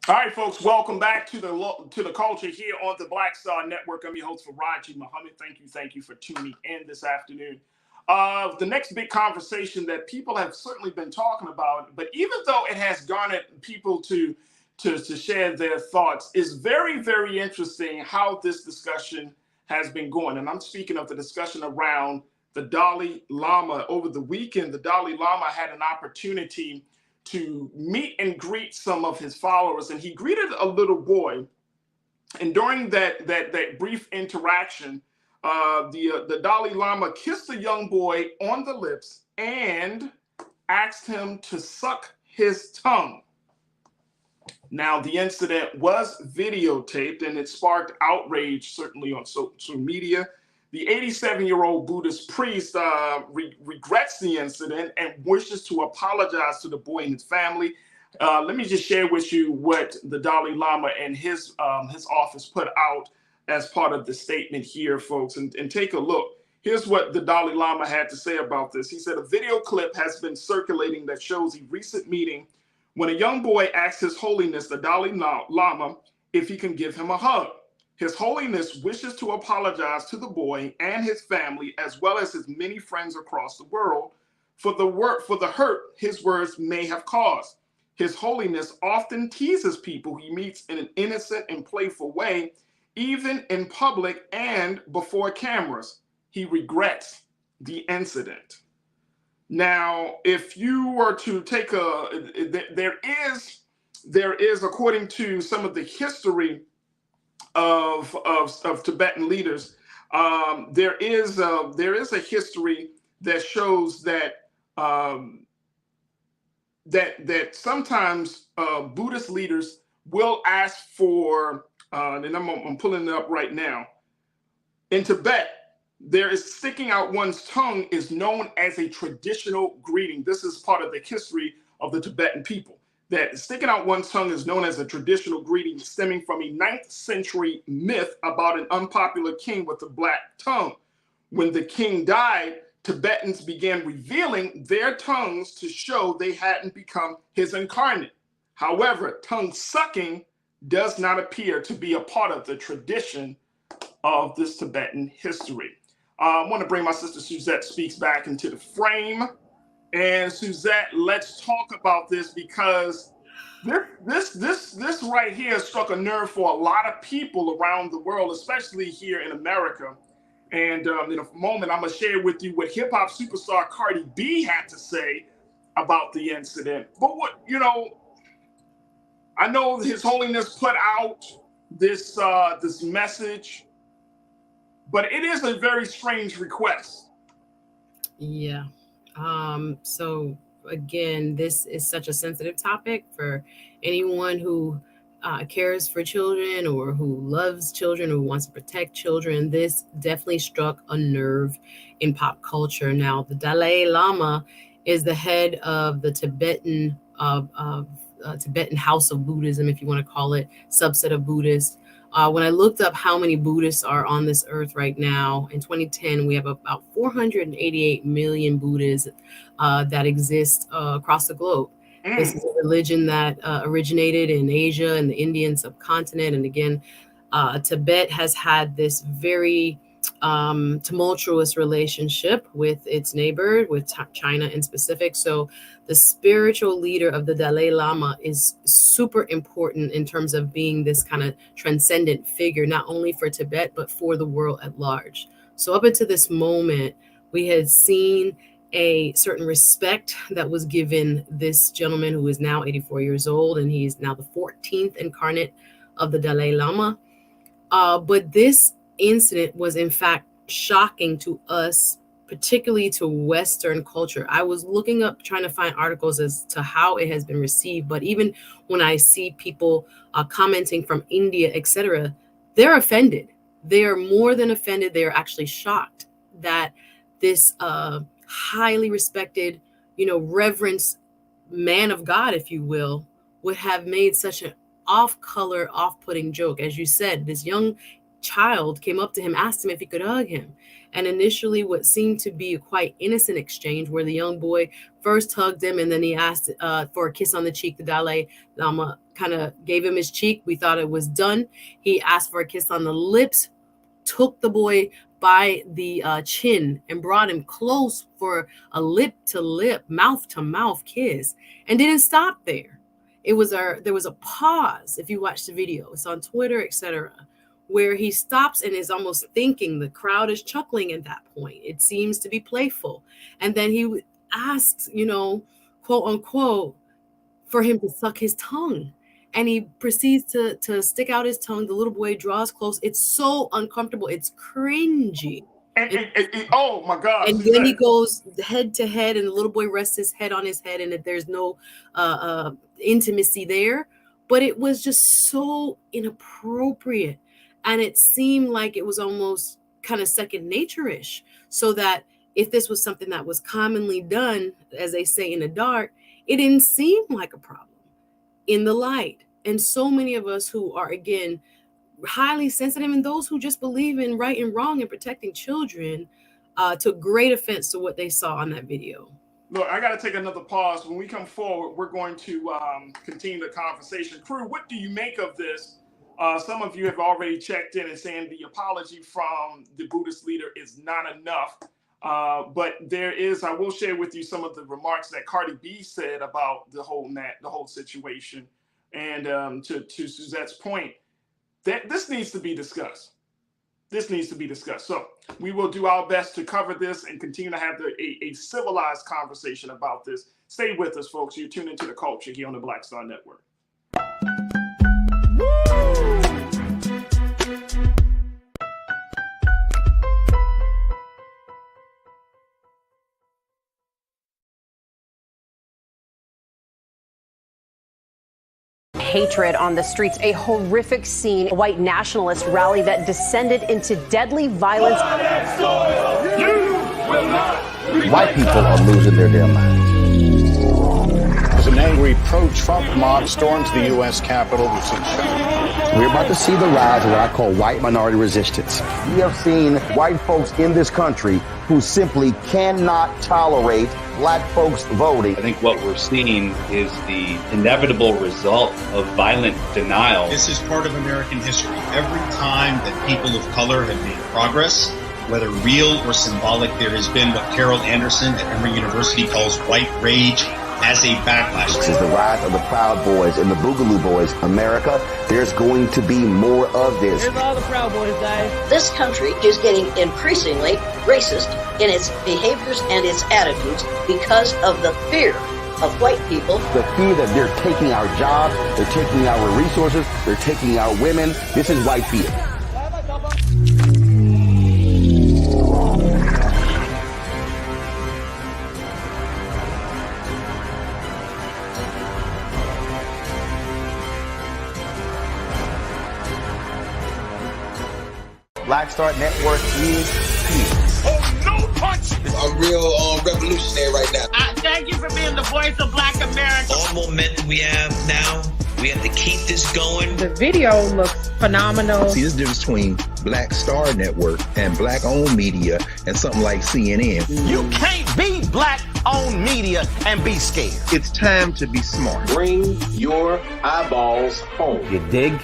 All right, folks, welcome back to the Culture here on the Black Star Network. I'm your host, Farajii Muhammad. Thank you for tuning in this afternoon. The next big conversation that people have certainly been talking about, but even though it has garnered people to share their thoughts, is very, very interesting how this discussion has been going. And I'm speaking of the discussion around the Dalai Lama. Over the weekend, the Dalai Lama had an opportunity to meet and greet some of his followers, and he greeted a little boy. And during that brief interaction, the Dalai Lama kissed the young boy on the lips and asked him to suck his tongue. Now, the incident was videotaped, and it sparked outrage, certainly on social media. The 87-year-old Buddhist priest regrets the incident and wishes to apologize to the boy and his family. let me just share with you what the Dalai Lama and his office put out as part of the statement here, folks, and take a look. Here's what the Dalai Lama had to say about this. He said, a video clip has been circulating that shows a recent meeting when a young boy asks His Holiness, the Dalai Lama, if he can give him a hug. His Holiness wishes to apologize to the boy and his family, as well as his many friends across the world, for the hurt his words may have caused. His Holiness often teases people he meets in an innocent and playful way, even in public and before cameras. He regrets the incident. Now, if you were to take there is, according to some of the history of Tibetan leaders, there is a history that shows that that sometimes Buddhist leaders will ask for, and I'm pulling it up right now. In Tibet, there is sticking out one's tongue is known as a traditional greeting. This is part of the history of the Tibetan people. That sticking out one's tongue is known as a traditional greeting, stemming from a 9th century myth about an unpopular king with a black tongue. When the king died, Tibetans began revealing their tongues to show they hadn't become his incarnate. However, tongue sucking does not appear to be a part of the tradition of this Tibetan history. I want to bring my sister Suzette Speaks back into the frame. And Suzette, let's talk about this, because this right here struck a nerve for a lot of people around the world, especially here in America. And in a moment, I'm going to share with you what hip-hop superstar Cardi B had to say about the incident. But I know His Holiness put out this message, but it is a very strange request. Yeah. So again, this is such a sensitive topic for anyone who cares for children or who loves children, who wants to protect children. This definitely struck a nerve in pop culture. Now, the Dalai Lama is the head of the Tibetan Tibetan House of Buddhism, if you want to call it, subset of Buddhists. When I looked up how many Buddhists are on this earth right now, in 2010, we have about 488 million Buddhists that exist across the globe. This is a religion that originated in Asia and the Indian subcontinent. And again, Tibet has had this very tumultuous relationship with its neighbor, with China in specific. So the spiritual leader of the Dalai Lama is super important in terms of being this kind of transcendent figure, not only for Tibet, but for the world at large. So up until this moment, we had seen a certain respect that was given this gentleman who is now 84 years old, and he's now the 14th incarnate of the Dalai Lama. But this incident was in fact shocking to us, particularly to Western culture. I was looking up, trying to find articles as to how it has been received, but even when I see people commenting from India, etc., they're offended. They are more than offended. They are actually shocked that this highly respected, reverenced man of God, if you will, would have made such an off-color, off-putting joke. As you said, this young child came up to him, asked him if he could hug him. And initially what seemed to be a quite innocent exchange, where the young boy first hugged him and then he asked for a kiss on the cheek. The Dalai Lama kind of gave him his cheek. We thought it was done. He asked for a kiss on the lips, took the boy by the chin and brought him close for a lip-to-lip, mouth-to-mouth kiss, and didn't stop there. There was a pause. If you watch the video, it's on Twitter, etc., where he stops and is almost thinking. The crowd is chuckling at that point. It seems to be playful. And then he asks, quote unquote, for him to suck his tongue. And he proceeds to stick out his tongue. The little boy draws close. It's so uncomfortable. It's cringy. Oh my God. And then he goes head to head, and the little boy rests his head on his head, and there's no intimacy there. But it was just so inappropriate. And it seemed like it was almost kind of second nature-ish. So that if this was something that was commonly done, as they say, in the dark, it didn't seem like a problem. in the light. And so many of us who are, again, highly sensitive, and those who just believe in right and wrong and protecting children, took great offense to what they saw on that video. Look, I got to take another pause. When we come forward, we're going to continue the conversation. Crew, what do you make of this? Some of you have already checked in and saying the apology from the Buddhist leader is not enough. But there is, I will share with you some of the remarks that Cardi B said about the whole situation. And to Suzette's point, that this needs to be discussed. This needs to be discussed. So we will do our best to cover this and continue to have a civilized conversation about this. Stay with us, folks. You're tuned into The Culture here on the Black Star Network. Hatred on the streets, a horrific scene, a white nationalist rally that descended into deadly violence. White people are losing their damn minds. As an angry pro-Trump mob storms the U.S. Capitol, we're about to see the rise of what I call white minority resistance. We have seen white folks in this country who simply cannot tolerate black folks voting. I think what we're seeing is the inevitable result of violent denial. This is part of American history. Every time that people of color have made progress, whether real or symbolic, there has been what Carol Anderson at Emory University calls white rage as a backlash. This is the rise of the Proud Boys and the Boogaloo Boys. America, there's going to be more of this. Here's all the Proud Boys, guys. This country is getting increasingly racist in its behaviors and its attitudes because of the fear of white people. The fear that they're taking our jobs, they're taking our resources, they're taking our women. This is white fear. Black Star Network is here. Oh, no punch! I'm real revolutionary right now. Thank you for being the voice of Black America. All momentum we have now, we have to keep this going. The video looks phenomenal. See, there's a difference between Black Star Network and black-owned media and something like CNN. You can't be black-owned media and be scared. It's time to be smart. bring your eyeballs home. You dig?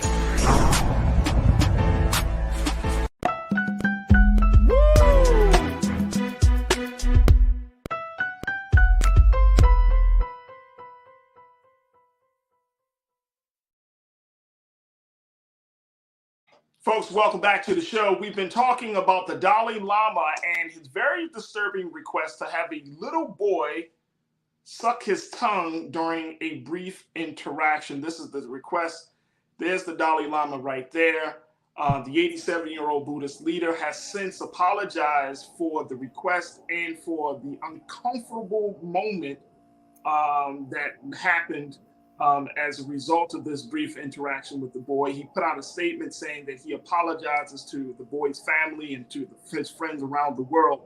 Folks, welcome back to the show. We've been talking about the Dalai Lama and his very disturbing request to have a little boy suck his tongue during a brief interaction. This is the request. There's the Dalai Lama right there. The 87-year-old Buddhist leader has since apologized for the request and for the uncomfortable moment that happened as a result of this brief interaction with the boy. He put out a statement saying that he apologizes to the boy's family and to his friends around the world.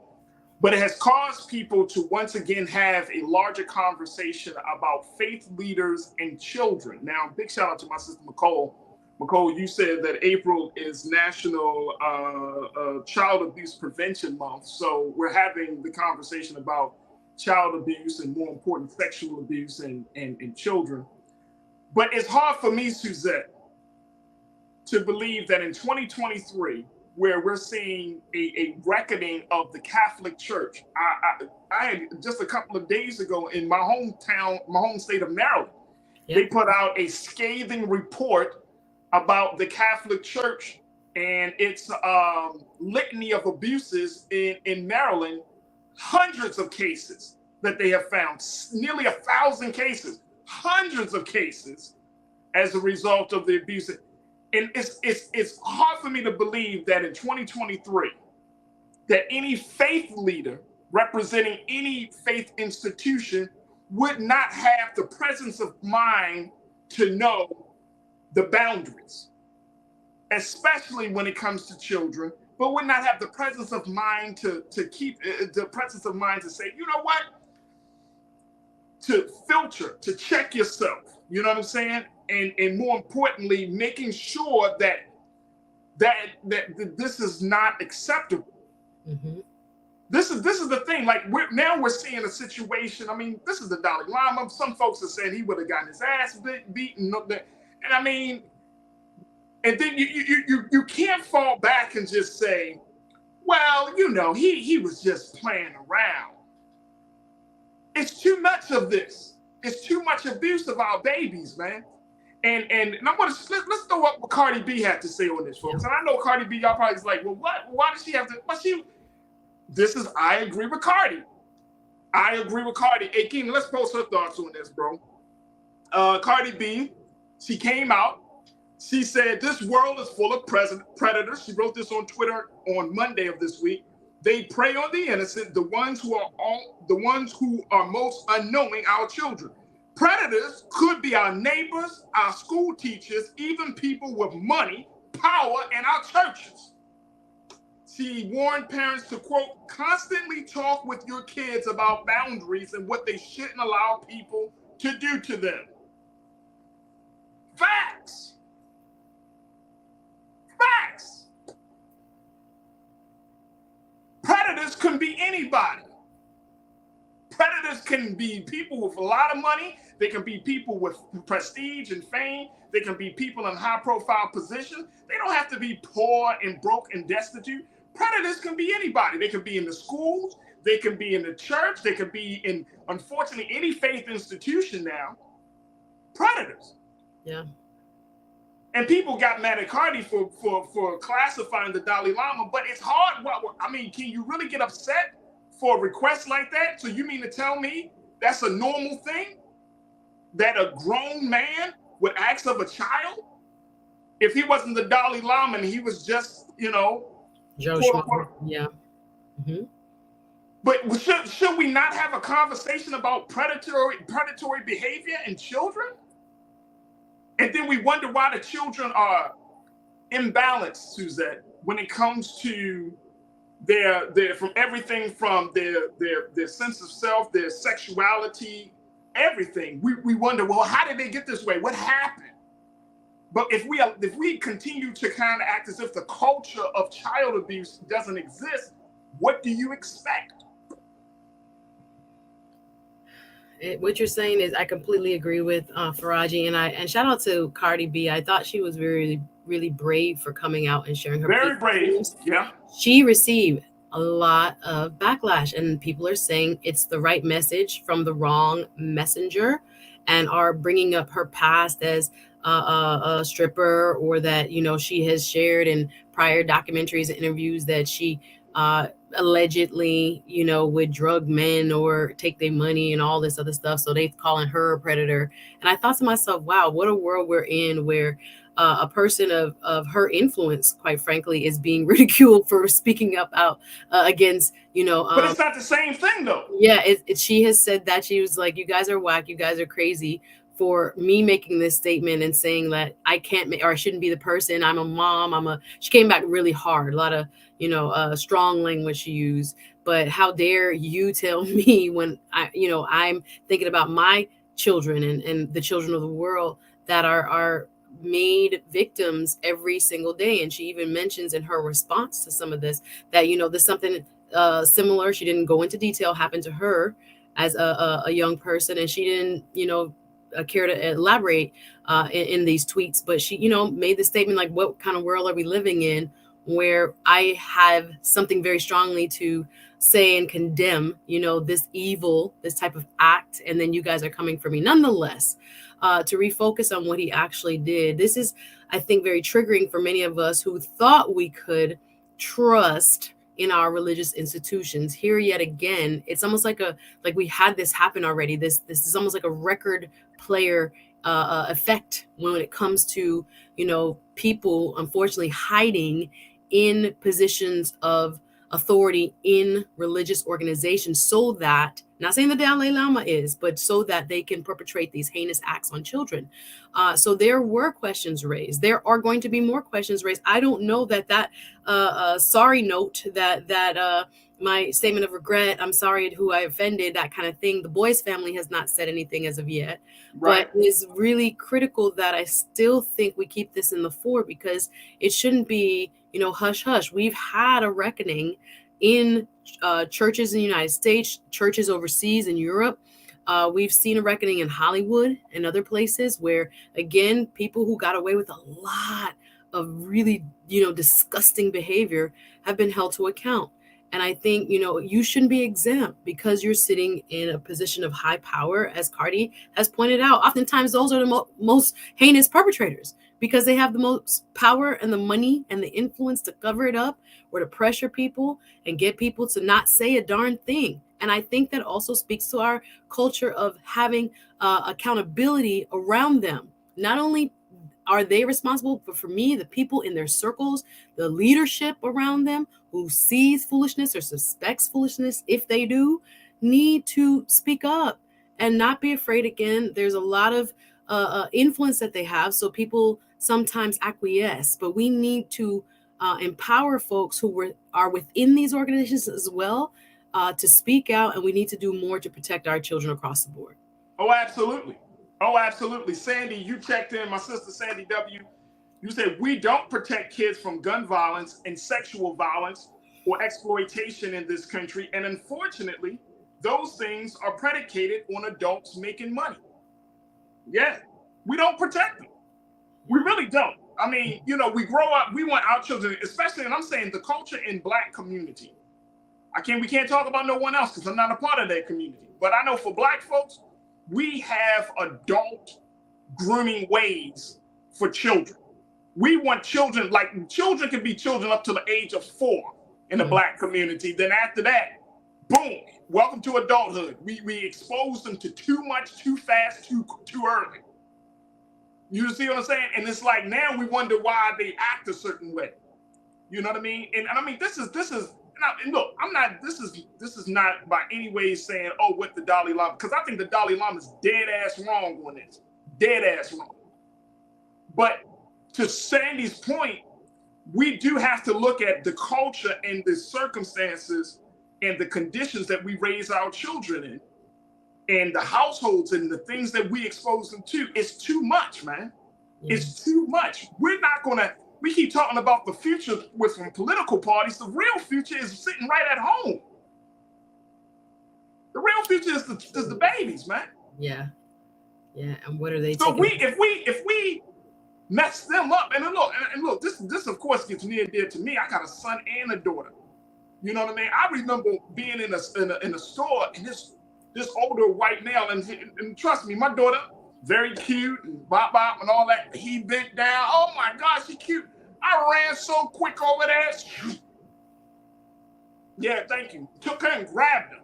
But it has caused people to once again have a larger conversation about faith leaders and children. Now, big shout out to my sister, Nicole. Nicole, you said that April is National Child Abuse Prevention Month. So we're having the conversation about child abuse and, more important, sexual abuse and children. But it's hard for me, Suzette, to believe that in 2023, where we're seeing a reckoning of the Catholic Church, I just a couple of days ago in my hometown, my home state of Maryland, they put out a scathing report about the Catholic Church and its litany of abuses in Maryland, hundreds of cases that they have found, nearly 1,000 cases. Hundreds of cases as a result of the abuse. And it's hard for me to believe that in 2023, that any faith leader representing any faith institution would not have the presence of mind to know the boundaries, especially when it comes to children, but would not have the presence of mind to keep the presence of mind to say, you know what? To filter, to check yourself, You know what I'm saying? And more importantly, making sure that this is not acceptable. Mm-hmm. This is the thing. Like we're seeing a situation. I mean, this is the Dalai Lama. Some folks are saying he would have gotten his ass beaten. And I mean, and then you can't fall back and just say, well, you know, he was just playing around. It's too much of this. It's too much abuse of our babies, man. And I'm gonna let's throw up what Cardi B had to say on this, folks. And I know Cardi B, y'all probably is like, well, what? Why does she have to? But I agree with Cardi. Hey, Keenan, let's post her thoughts on this, bro. Cardi B, she came out. She said, this world is full of predators. She wrote this on Twitter on Monday of this week. They prey on the innocent, the ones who are most unknowing, our children. Predators could be our neighbors, our school teachers, even people with money, power, and our churches. She warned parents to, quote, constantly talk with your kids about boundaries and what they shouldn't allow people to do to them. Facts. Predators can be anybody. Predators can be people with a lot of money. They can be people with prestige and fame. They can be people in high-profile positions. They don't have to be poor and broke and destitute. Predators can be anybody. They can be in the schools. They can be in the church. They can be in, unfortunately, any faith institution now. Predators. Yeah. And people got mad at Cardi for classifying the Dalai Lama, but it's hard. I mean, can you really get upset for a request like that? So you mean to tell me that's a normal thing? That a grown man would ask of a child? If he wasn't the Dalai Lama and he was just, you know, Joe Schmo. Yeah. Mm-hmm. But should we not have a conversation about predatory behavior in children? And then we wonder why the children are imbalanced, Suzette, when it comes to their from everything from their sense of self, their sexuality, everything. We wonder, well, how did they get this way? What happened? But if we continue to kind of act as if the culture of child abuse doesn't exist, what do you expect? What you're saying is, I completely agree with Farajii, and shout out to Cardi B. I thought she was really, really brave for coming out and sharing her. Very brave, yeah. She received a lot of backlash, and people are saying it's the right message from the wrong messenger, and are bringing up her past as a stripper, or that, you know, she has shared in prior documentaries and interviews that she allegedly, you know, would drug men or take their money and all this other stuff. So they calling her a predator. And I thought to myself, wow, what a world we're in, where a person of her influence, quite frankly, is being ridiculed for speaking up out against, you know. But it's not the same thing, though. Yeah, she has said that. She was like, you guys are whack, you guys are crazy for me making this statement and saying that I can't or I shouldn't be the person. I'm a mom. She came back really hard. A lot of, you know, strong language she used. But how dare you tell me, when I'm thinking about my children and the children of the world that are made victims every single day. And she even mentions in her response to some of this that, you know, there's something similar. She didn't go into detail, happened to her as a young person, and she didn't, you know, care to elaborate in these tweets, but she, you know, made the statement like, what kind of world are we living in, where I have something very strongly to say and condemn, you know, this evil, this type of act, and then you guys are coming for me. Nonetheless, to refocus on what he actually did. This is, I think, very triggering for many of us who thought we could trust in our religious institutions. Here yet again, it's almost like we had this happen already. This is almost like a record player effect when it comes to, you know, people unfortunately hiding in positions of authority in religious organizations, so that, not saying the Dalai Lama is, but so that they can perpetrate these heinous acts on children. So there were questions raised. There are going to be more questions raised. I don't know that sorry note that my statement of regret, I'm sorry who I offended, that kind of thing. The boys' family has not said anything as of yet, Right. but it is really critical that I still think we keep this in the fore, because it shouldn't be, hush hush. We've had a reckoning in churches in the United States, churches overseas in Europe. We've seen a reckoning in Hollywood and other places where, again, people who got away with a lot of really, disgusting behavior have been held to account. And I think, you shouldn't be exempt because you're sitting in a position of high power, as Cardi has pointed out. Oftentimes, those are the most heinous perpetrators because they have the most power and the money and the influence to cover it up or to pressure people and get people to not say a darn thing. And I think that also speaks to our culture of having accountability around them. Not only are they responsible, but for me, the people in their circles, the leadership around them who sees foolishness or suspects foolishness, if they do, need to speak up and not be afraid. Again, there's a lot of influence that they have, so people sometimes acquiesce, but we need to empower folks who are within these organizations as well to speak out, and we need to do more to protect our children across the board. Oh, absolutely. Oh, absolutely. Sandy, you checked in, my sister Sandy W. You said we don't protect kids from gun violence and sexual violence or exploitation in this country. And unfortunately, those things are predicated on adults making money. Yeah, we don't protect them. We really don't. I mean, we grow up, we want our children, especially, and I'm saying the culture in Black community. We can't talk about no one else because I'm not a part of that community. But I know for Black folks, we have adult grooming ways for children. We want children, children can be children up to the age of 4 in the Black community. Then after that, boom, welcome to adulthood. We expose them to too much, too fast, too early. You see what I'm saying? And it's like now we wonder why they act a certain way. You know what I mean? And I mean, this is. And look, this is not by any way saying, oh, what the Dalai Lama, because I think the Dalai Lama is dead ass wrong on this. Dead ass wrong. But to Sandy's point, we do have to look at the culture and the circumstances and the conditions that we raise our children in and the households and the things that we expose them to. It's too much, man. Yeah. It's too much. We keep talking about the future from political parties. The real future is sitting right at home. The real future is the babies, man. Yeah. Yeah. And what are they so if we mess them up, and look, this of course gets near and dear to me. I got a son and a daughter. You know what I mean? I remember being in a store and this older white male, and trust me, my daughter, very cute and bop and all that. He bent down. Oh my gosh, she cute. I ran so quick over there. Yeah, thank you. Took her and grabbed her.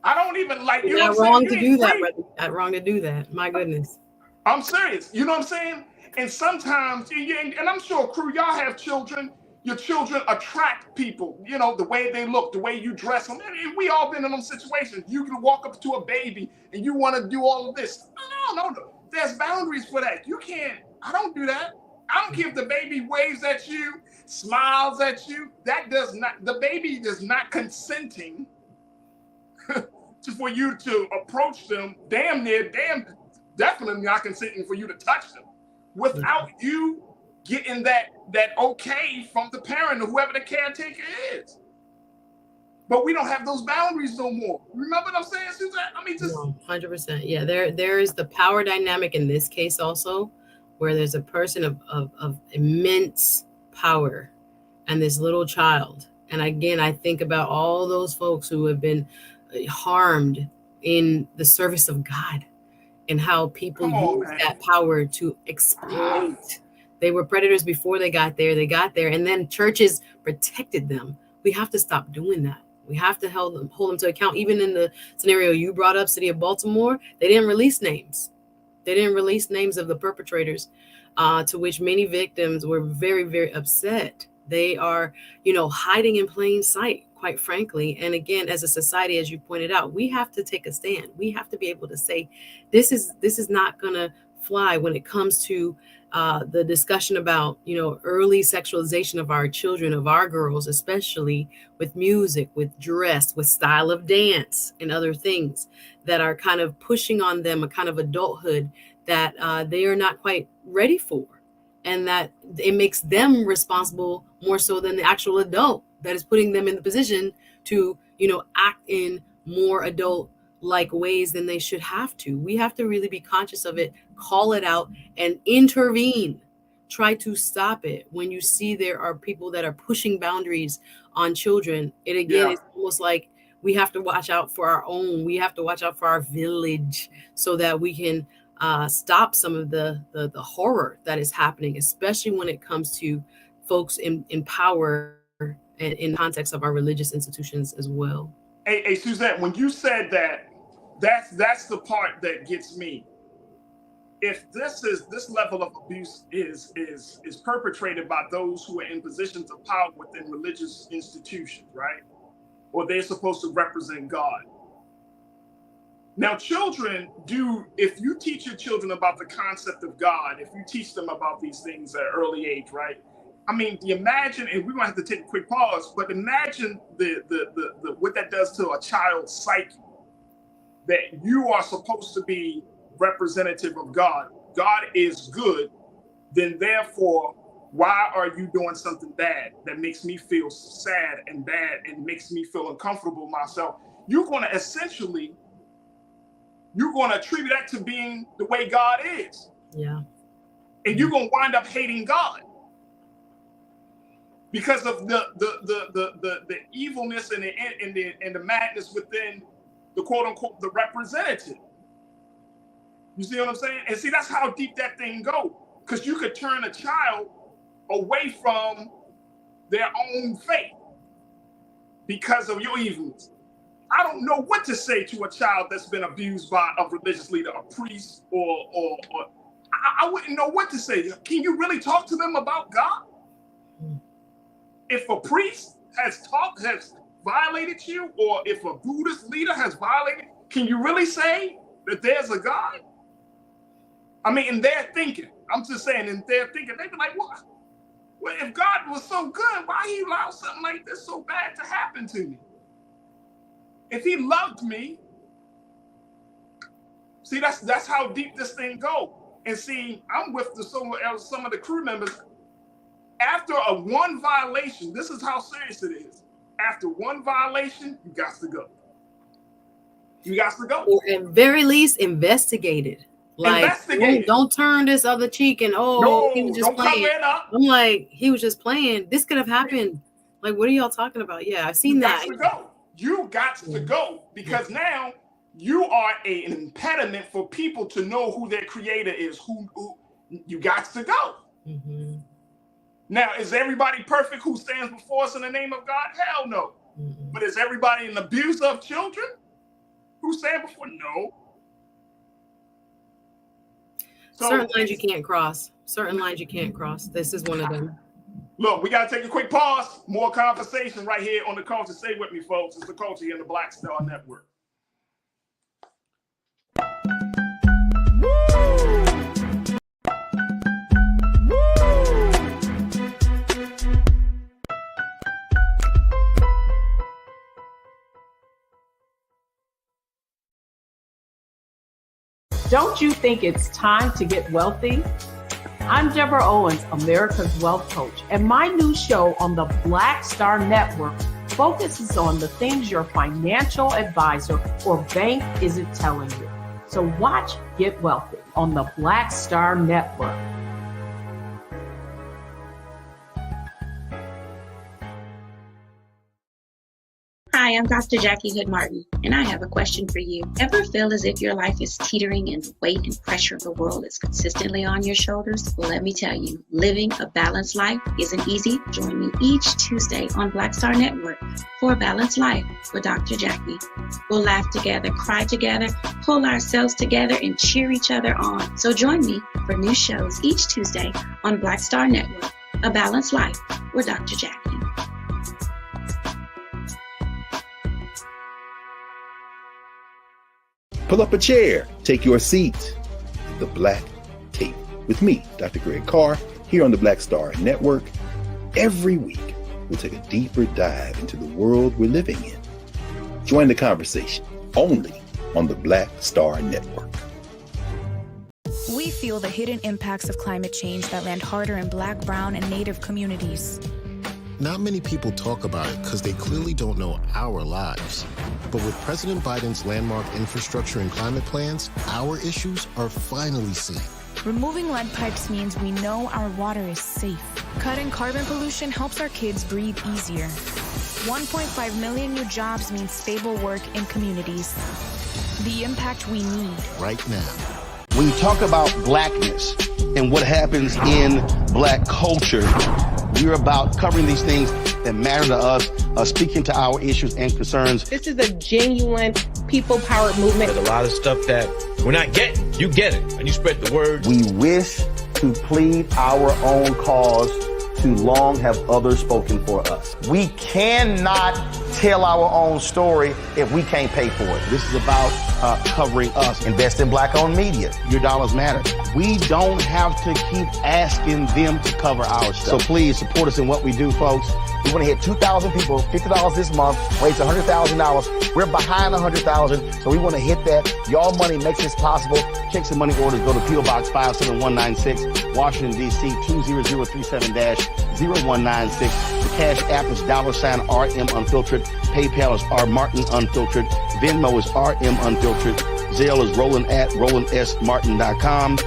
I don't even like you. Not wrong to do that, brother. Not wrong to do that. My goodness. I'm serious. You know what I'm saying? And sometimes, and I'm sure, crew, y'all have children. Your children attract people. The way they look, the way you dress them. And we all been in those situations. You can walk up to a baby and you want to do all of this. No. There's boundaries for that. You can't. I don't do that. I don't care if the baby waves at you, smiles at you. The baby is not consenting for you to approach them. Definitely not consenting for you to touch them without you getting that okay from the parent or whoever the caretaker is. But we don't have those boundaries no more. Remember what I'm saying, Suzanne? I mean, just 100%. Yeah, there is the power dynamic in this case also, where there's a person of immense power and this little child. And again, I think about all those folks who have been harmed in the service of God and how people use that power to exploit. They were predators before they got there. And then churches protected them. We have to stop doing that. We have to hold them to account. Even in the scenario you brought up, City of Baltimore, they didn't release names. They didn't release names of the perpetrators, to which many victims were very, very upset. They are, hiding in plain sight, quite frankly. And again, as a society, as you pointed out, we have to take a stand. We have to be able to say, this is not going to fly when it comes to the discussion about, early sexualization of our children, of our girls, especially with music, with dress, with style of dance, and other things that are kind of pushing on them a kind of adulthood that they are not quite ready for. And that it makes them responsible more so than the actual adult that is putting them in the position to, act in more adult-like ways than they should have to. We have to really be conscious of it, call it out, and intervene. Try to stop it. When you see there are people that are pushing boundaries on children, it again is almost like we have to watch out for our own. We have to watch out for our village so that we can stop some of the horror that is happening, especially when it comes to folks in power and in context of our religious institutions as well. Hey, Suzette, when you said that, that's the part that gets me. If this level of abuse is perpetrated by those who are in positions of power within religious institutions, right? Or they're supposed to represent God. Now, children if you teach your children about the concept of God, if you teach them about these things at an early age, right? I mean, imagine, and we're gonna have to take a quick pause, but imagine the what that does to a child's psyche, that you are supposed to be representative of God. God is good, then therefore, why are you doing something bad that makes me feel sad and bad and makes me feel uncomfortable myself? You're gonna attribute that to being the way God is. Yeah. And you're gonna wind up hating God because of the evilness and the madness within the quote unquote the representative. You see what I'm saying? And see, that's how deep that thing goes. Because you could turn a child away from their own faith because of your evilness. I don't know what to say to a child that's been abused by a religious leader, a priest, or I wouldn't know what to say. Can you really talk to them about God? If a priest has violated you, or if a Buddhist leader has violated, can you really say that there's a God? I mean, in their thinking, I'm just saying, in their thinking, they'd be like, what? Well, if God was so good, why he allowed something like this so bad to happen to me? If he loved me, see, that's how deep this thing goes. And see, I'm with some of the crew members. After one violation, this is how serious it is. After one violation, you got to go. You got to go. Or at very least, investigated. Like, don't turn this other cheek and he was just playing. I'm like, he was just playing. This could have happened. Like, what are y'all talking about? Yeah, I've seen that. You got to go because now you are an impediment for people to know who their creator is. Who you got to go. Mm-hmm. Now, is everybody perfect who stands before us in the name of God? Hell no. Mm-hmm. But is everybody an abuse of children who stand before? No. So, certain lines you can't cross. Certain lines you can't cross. This is one of them. Look, we got to take a quick pause. More conversation right here on The Culture. Stay with me, folks. It's The Culture here on the Black Star Network. Don't you think it's time to get wealthy? I'm Deborah Owens, America's Wealth Coach, and my new show on the Black Star Network focuses on the things your financial advisor or bank isn't telling you. So watch Get Wealthy on the Black Star Network. Hi, I'm Dr. Jackie Hood Martin, and I have a question for you. Ever feel as if your life is teetering and the weight and pressure of the world is consistently on your shoulders? Well, let me tell you, living a balanced life isn't easy. Join me each Tuesday on Black Star Network for A Balanced Life with Dr. Jackie. We'll laugh together, cry together, pull ourselves together, and cheer each other on. So join me for new shows each Tuesday on Black Star Network, A Balanced Life with Dr. Jackie. Pull up a chair, take your seat. The Black with me, Dr. Greg Carr, here on the Black Star Network. Every week, we'll take a deeper dive into the world we're living in. Join the conversation only on the Black Star Network. We feel the hidden impacts of climate change that land harder in Black, Brown, and Native communities. Not many people talk about it because they clearly don't know our lives. But with President Biden's landmark infrastructure and climate plans, our issues are finally seen. Removing lead pipes means we know our water is safe. Cutting carbon pollution helps our kids breathe easier. 1.5 million new jobs means stable work in communities. The impact we need right now. When you talk about blackness and what happens in black culture, we're about covering these things that matter to us, speaking to our issues and concerns. This is a genuine people-powered movement. There's a lot of stuff that we're not getting. You get it, and you spread the word. We wish to plead our own cause. Too long have others spoken for us. We cannot tell our own story if we can't pay for it. This is about covering us. Invest in black-owned media. Your dollars matter. We don't have to keep asking them to cover our stuff. So please support us in what we do, folks. We want to hit 2,000 people, $50 this month, raise $100,000. We're behind 100,000, so we want to hit that. Y'all money makes this possible. Checks and money orders go to P.O. Box 57196, Washington, D.C. 20037-0196. The Cash App is $RM Unfiltered. PayPal is R Martin Unfiltered. Venmo is RM Unfiltered. Zelle is Roland at RolandSMartin.com.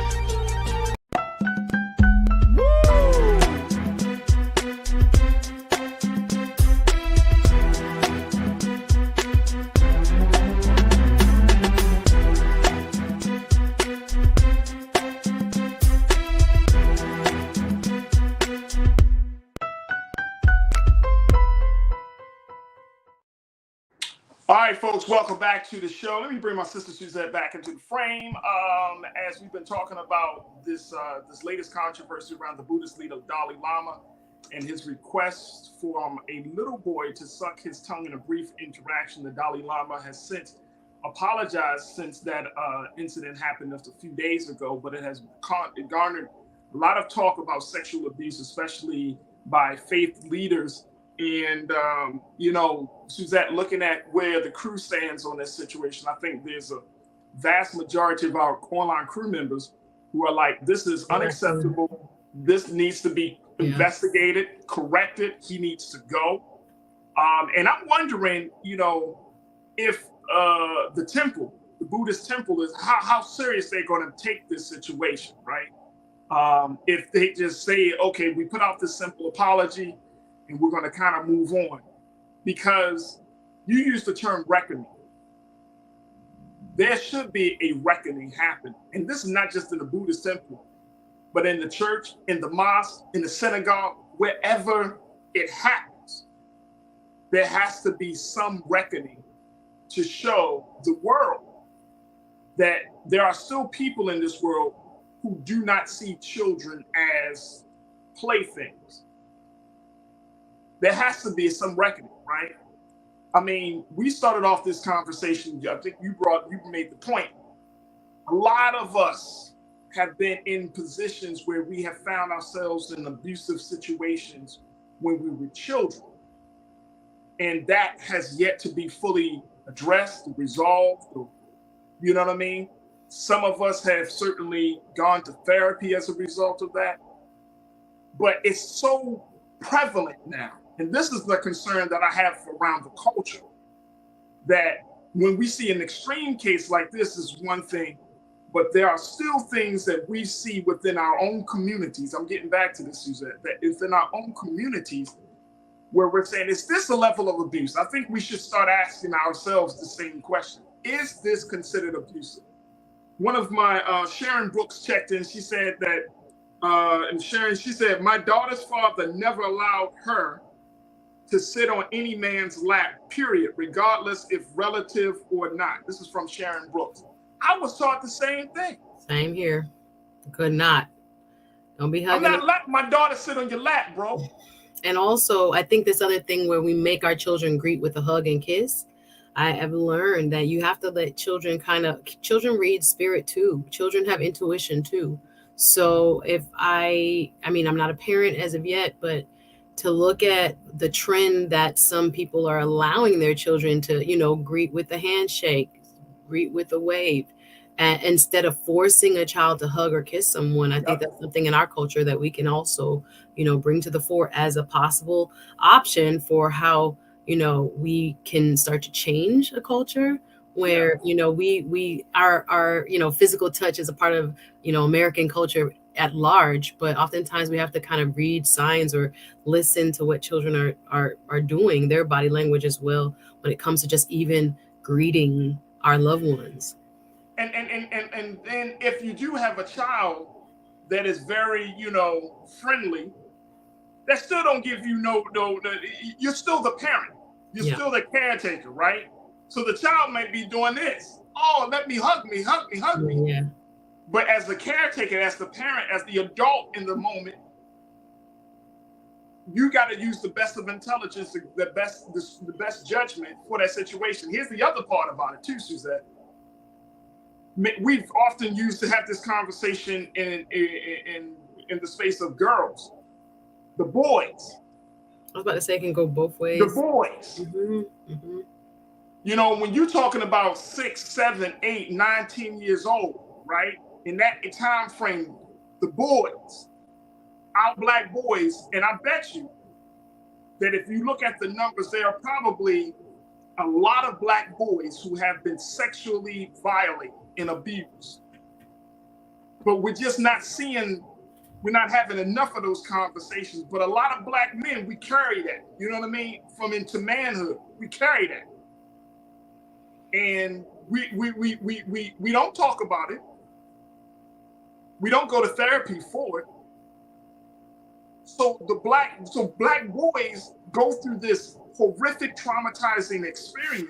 All right, folks, welcome back to the show. Let me bring my sister Suzette back into the frame. As we've been talking about this latest controversy around the Buddhist leader Dalai Lama and his request for a little boy to suck his tongue in a brief interaction, the Dalai Lama has since apologized since that incident happened just a few days ago, but it has garnered a lot of talk about sexual abuse, especially by faith leaders. And, Suzette, looking at where the crew stands on this situation, I think there's a vast majority of our online crew members who are like, this is unacceptable. This needs to be investigated, corrected. He needs to go. And I'm wondering, if the temple, the Buddhist temple, is how serious they're going to take this situation, right? If they just say, okay, we put out this simple apology, and we're going to kind of move on, because you use the term reckoning. There should be a reckoning happen. And this is not just in the Buddhist temple, but in the church, in the mosque, in the synagogue, wherever it happens, there has to be some reckoning to show the world that there are still people in this world who do not see children as playthings. There has to be some reckoning, right? I mean, we started off this conversation, I think you made the point. A lot of us have been in positions where we have found ourselves in abusive situations when we were children. And that has yet to be fully addressed, resolved, you know what I mean? Some of us have certainly gone to therapy as a result of that. But it's so prevalent now. And this is the concern that I have around the culture, that when we see an extreme case like this is one thing, but there are still things that we see within our own communities. I'm getting back to this, Suzette, that it's in our own communities where we're saying, is this a level of abuse? I think we should start asking ourselves the same question. Is this considered abusive? One of my, Sharon Brooks checked in, she said that, she said, my daughter's father never allowed her to sit on any man's lap, period, regardless if relative or not. This is from Sharon Brooks. I was taught the same thing. Same here. Could not. Don't be hugging. I'm not letting my daughter sit on your lap, bro. And also, I think this other thing where we make our children greet with a hug and kiss, I have learned that you have to let children read spirit too. Children have intuition too. So if I mean, I'm not a parent as of yet, but to look at the trend that some people are allowing their children to, greet with a handshake, greet with a wave, and instead of forcing a child to hug or kiss someone, I think that's something in our culture that we can also, bring to the fore as a possible option for how, we can start to change a culture where, our physical touch is a part of, American culture at large, but oftentimes we have to kind of read signs or listen to what children are doing, their body language as well, when it comes to just even greeting our loved ones. And then if you do have a child that is very, friendly, that still don't give you you're still the parent. You're still the caretaker, right? So the child might be doing this. Oh, let me hug me. Yeah. But as the caretaker, as the parent, as the adult in the moment, you got to use the best of intelligence, the best judgment for that situation. Here's the other part about it too, Suzette. We've often used to have this conversation in the space of girls, the boys. I was about to say it can go both ways. The boys. Mm-hmm. Mm-hmm. When you're talking about 6, 7, 8, 9, 10 years old, right? In that time frame, the boys, our black boys, and I bet you that if you look at the numbers, there are probably a lot of black boys who have been sexually violated and abused. But we're just not we're not having enough of those conversations. But a lot of black men, we carry that, you know what I mean? From into manhood, we carry that. And we don't talk about it. We don't go to therapy for it. So black boys go through this horrific, traumatizing experience,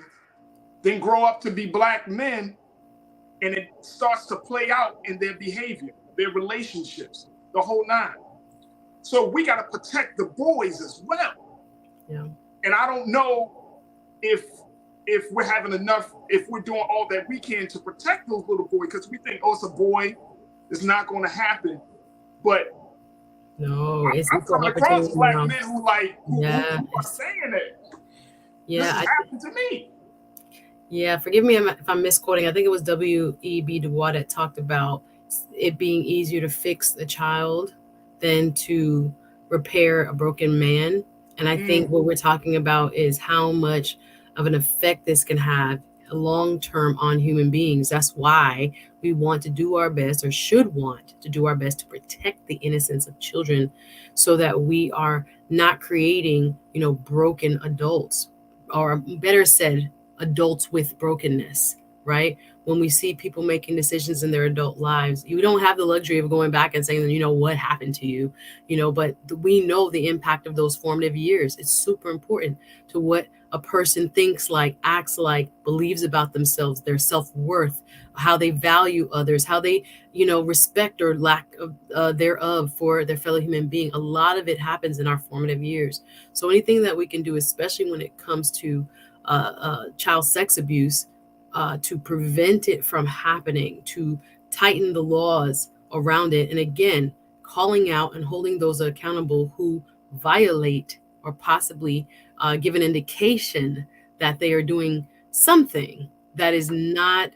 then grow up to be black men, and it starts to play out in their behavior, their relationships, the whole nine. So we got to protect the boys as well. Yeah. And I don't know if we're having enough, if we're doing all that we can to protect those little boys, because we think, oh, it's a boy, it's not going to happen. But no, it's I'm coming across black men who are saying it. Yeah, this happened to me. Yeah, forgive me if I'm misquoting. I think it was W.E.B. Du Bois that talked about it being easier to fix a child than to repair a broken man. And I think what we're talking about is how much of an effect this can have long-term on human beings. That's why we want to do our best, or should want to do our best, to protect the innocence of children so that we are not creating, broken adults, or better said, adults with brokenness, right? When we see people making decisions in their adult lives, you don't have the luxury of going back and saying, what happened to you, but we know the impact of those formative years. It's super important to what a person thinks like, acts like, believes about themselves, their self-worth, how they value others, how they, respect or lack of thereof for their fellow human being. A lot of it happens in our formative years. So anything that we can do, especially when it comes to child sex abuse, to prevent it from happening, to tighten the laws around it. And again, calling out and holding those accountable who violate or possibly give an indication that they are doing something that is not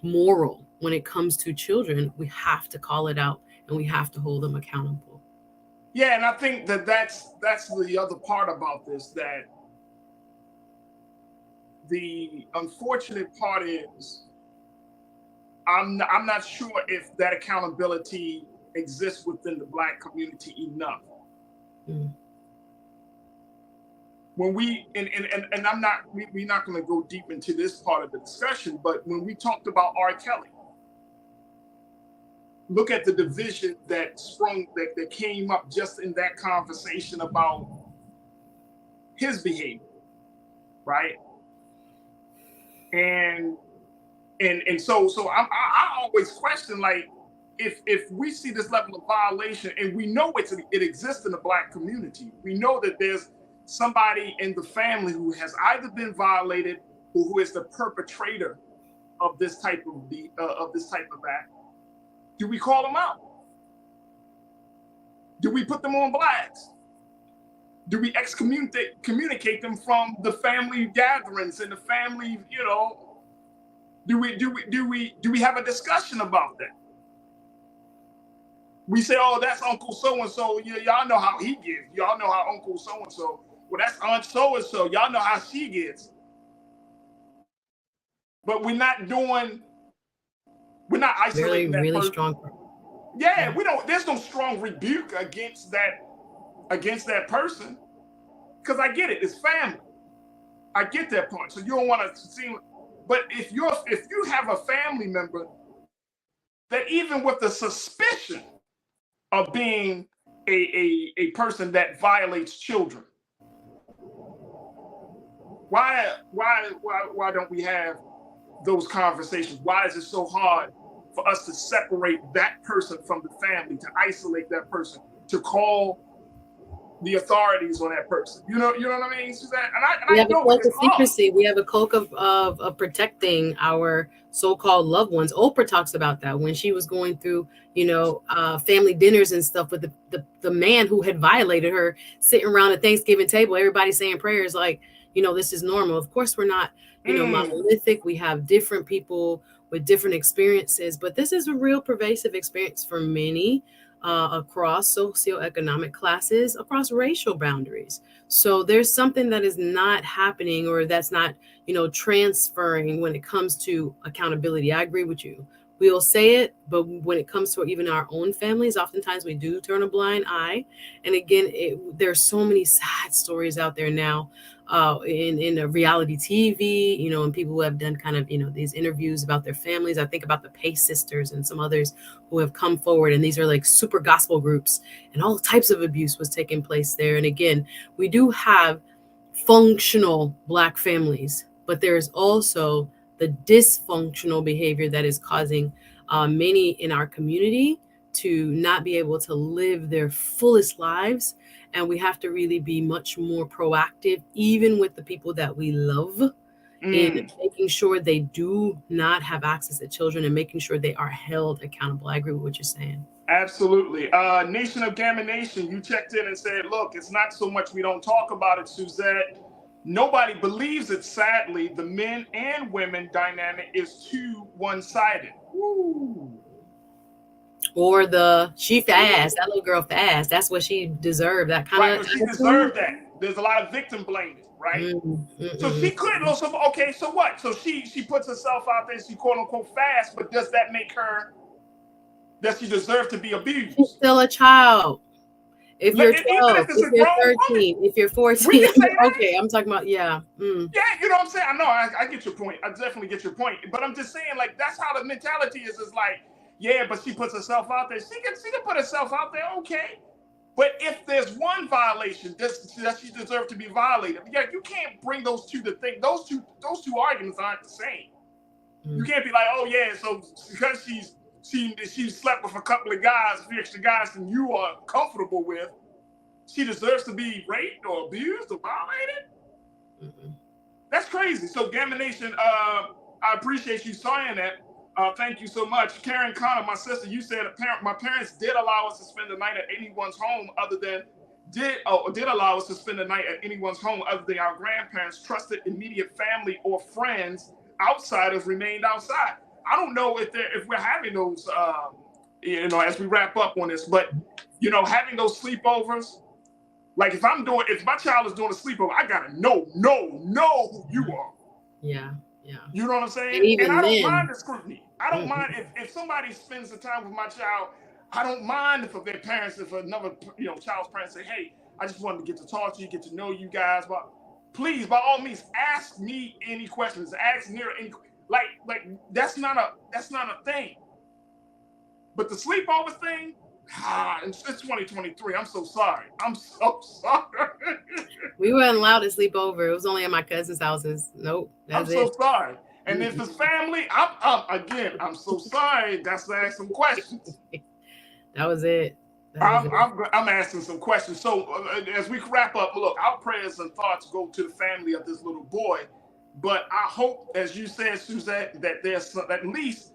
moral when it comes to children. We have to call it out and we have to hold them accountable. Yeah, and I think that's the other part about this, that the unfortunate part is I'm not sure if that accountability exists within the Black community enough. When we're not going to go deep into this part of the discussion, but when we talked about R. Kelly, look at the division that came up just in that conversation about his behavior, right? And so I always question, like, if we see this level of violation, and we know it exists in the Black community, we know that there's somebody in the family who has either been violated or who is the perpetrator of this type of act. Do we call them out? Do we put them on blast? Do we communicate them from the family gatherings and the family, you know? Do we have a discussion about that? We say, oh, that's Uncle so-and-so. Yeah, y'all know how he gets. Y'all know how Uncle so-and-so. Well, that's Aunt so-and-so. Y'all know how she gets. But we're not isolating that really person. Strong. Yeah, there's no strong rebuke against that person. Because I get it, it's family. I get that part. So you don't want to seem, but if you have a family member that even with the suspicion of being a person that violates children, why don't we have those conversations? Why is it so hard for us to separate that person from the family, to isolate that person, to call the authorities on that person? You know what I mean, Suzanne? We have a cloak of secrecy. We have a cloak of protecting our so-called loved ones. Oprah talks about that when she was going through, family dinners and stuff with the man who had violated her, sitting around a Thanksgiving table, everybody saying prayers like, this is normal. Of course, we're not, monolithic. We have different people with different experiences, but this is a real pervasive experience for many across socioeconomic classes, across racial boundaries. So there's something that is not happening, or that's not, transferring when it comes to accountability. I agree with you. We'll say it, but when it comes to even our own families, oftentimes we do turn a blind eye. And again, there's so many sad stories out there now in reality TV, and people who have done kind of, these interviews about their families. I think about the Pace sisters and some others who have come forward, and these are like super gospel groups, and all types of abuse was taking place there. And again, we do have functional Black families, but there's also the dysfunctional behavior that is causing many in our community to not be able to live their fullest lives. And we have to really be much more proactive, even with the people that we love, in making sure they do not have access to children and making sure they are held accountable. I agree with what you're saying. Absolutely. Nation of Gamma Nation, you checked in and said, look, it's not so much we don't talk about it, Suzette. Nobody believes it, sadly. The men and women dynamic is too one-sided. Woo. Or she fast, that little girl fast. That's what she deserved. That kind of. Right, she deserved that. There's a lot of victim blaming, right? So she couldn't. Okay, so what? So she puts herself out there. She quote unquote fast, but does that make her? Does she deserve to be abused? She's still a child. If you're 12, if you're 13, if you're 14, okay, I'm talking about, Yeah, you know what I'm saying? I know, I get your point. I definitely get your point. But I'm just saying, like, that's how the mentality is like, yeah, but she puts herself out there. She can put herself out there, okay. But if there's one violation, does she deserve to be violated? Yeah, you can't bring those two to think. Those two arguments aren't the same. You can't be like, oh yeah, so because she slept with a couple of guys, a few extra guys than you are comfortable with, she deserves to be raped or abused or violated? That's crazy. So Gamma Nation, I appreciate you saying that. Thank you so much. Karen Connor, my sister, you said my parents did allow us to spend the night at anyone's home other than did allow us to spend the night at anyone's home other than our grandparents. Trusted immediate family or friends, outsiders remained outside. I don't know if we're having those, as we wrap up on this, but having those sleepovers, like if my child is doing a sleepover, I gotta know who you are. Yeah. You know what I'm saying? And I don't mind the scrutiny. I don't mind if somebody spends the time with my child. I don't mind if their parents, if another child's parents say, hey, I just wanted to get to talk to you, get to know you guys, but please, by all means, ask me any questions. Ask Nira any. Like that's not a thing. But the sleepover thing, it's 2023. I'm so sorry. We weren't allowed to sleep over. It was only at my cousin's houses. Nope. I'm so sorry. And if it's family, I'm so sorry. That's to ask some questions. That was it. I'm asking some questions. So as we wrap up, look, our prayers and thoughts go to the family of this little boy. But I hope, as you said, Suzette, that there's at least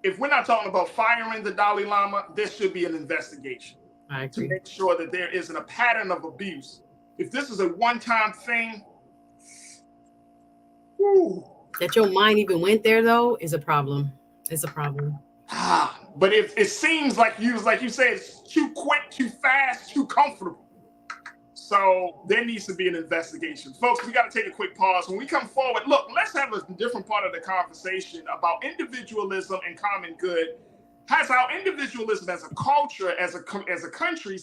if we're not talking about firing the Dalai Lama, there should be an investigation to make sure that there isn't a pattern of abuse. If this is a one-time thing, that your mind even went there though is a problem. It's a problem. But if it seems like you say, it's too quick, too fast, too comfortable. So there needs to be an investigation. Folks, we got to take a quick pause. When we come forward, look, let's have a different part of the conversation about individualism and common good. Has our individualism as a culture, as a country,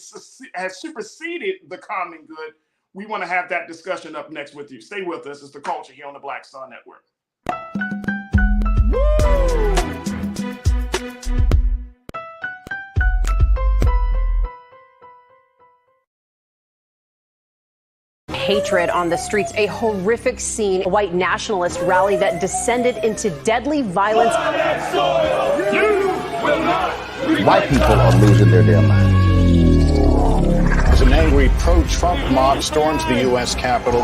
has superseded the common good? We want to have that discussion up next with you. Stay with us. It's The Culture here on the Black Star Network. Hatred on the streets, a horrific scene, a white nationalist rally that descended into deadly violence. White people are losing their damn minds. As an angry pro-Trump mob storms the U.S. Capitol,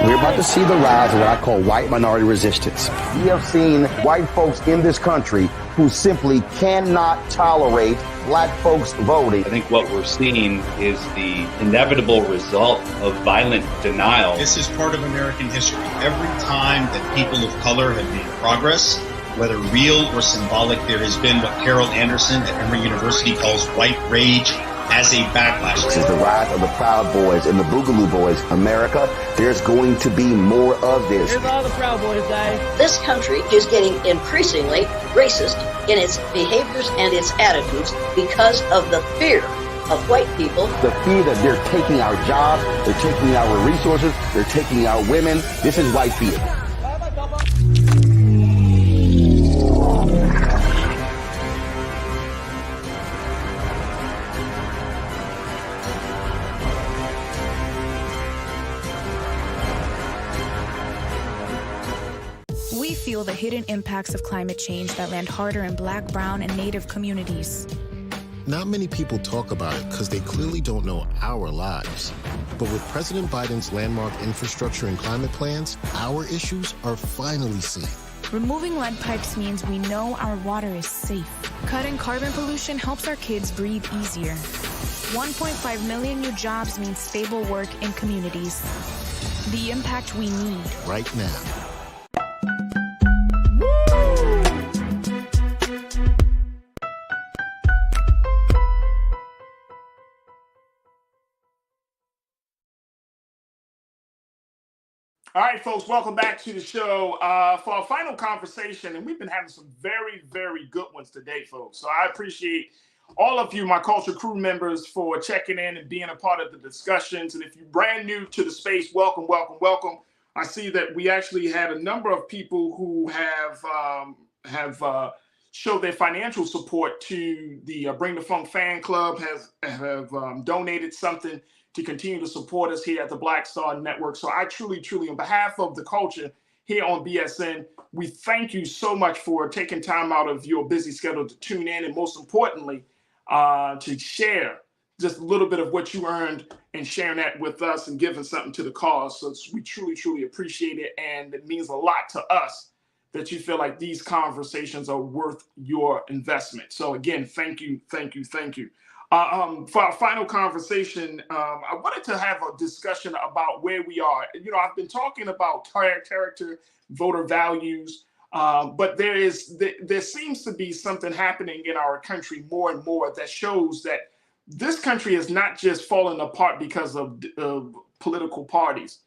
we're about to see the rise of what I call white minority resistance. We have seen white folks in this country who simply cannot tolerate black folks voting. I think what we're seeing is the inevitable result of violent denial. This is part of American history. Every time that people of color have made progress, whether real or symbolic, there has been what Carol Anderson at Emory University calls white rage as a backlash. This is the rise of the Proud Boys and the Boogaloo Boys. America, there's going to be more of this. Here's all the Proud Boys, guys. This country is getting increasingly racist in its behaviors and its attitudes because of the fear of white people. The fear that they're taking our jobs, they're taking our resources, they're taking our women. This is white fear. We feel the hidden impacts of climate change that land harder in Black, brown, and Native communities. Not many people talk about it because they clearly don't know our lives. But with President Biden's landmark infrastructure and climate plans, our issues are finally seen. Removing lead pipes means we know our water is safe. Cutting carbon pollution helps our kids breathe easier. 1.5 million new jobs means stable work in communities. The impact we need right now. All right, folks, welcome back to the show for our final conversation. And we've been having some very, very good ones today, folks. So I appreciate all of you, my Culture Crew members, for checking in and being a part of the discussions. And if you're brand new to the space, welcome, welcome, welcome. I see that we actually had a number of people who have showed their financial support to the Bring the Funk fan club, have donated something to continue to support us here at the Black Star Network. So I truly, truly, on behalf of the culture here on BSN, we thank you so much for taking time out of your busy schedule to tune in, and most importantly, to share just a little bit of what you earned and sharing that with us and giving something to the cause. So we truly, truly appreciate it. And it means a lot to us that you feel like these conversations are worth your investment. So again, thank you, thank you, thank you. For our final conversation, I wanted to have a discussion about where we are. You know, I've been talking about character, voter values, but there seems to be something happening in our country more and more that shows that this country is not just falling apart because of political parties.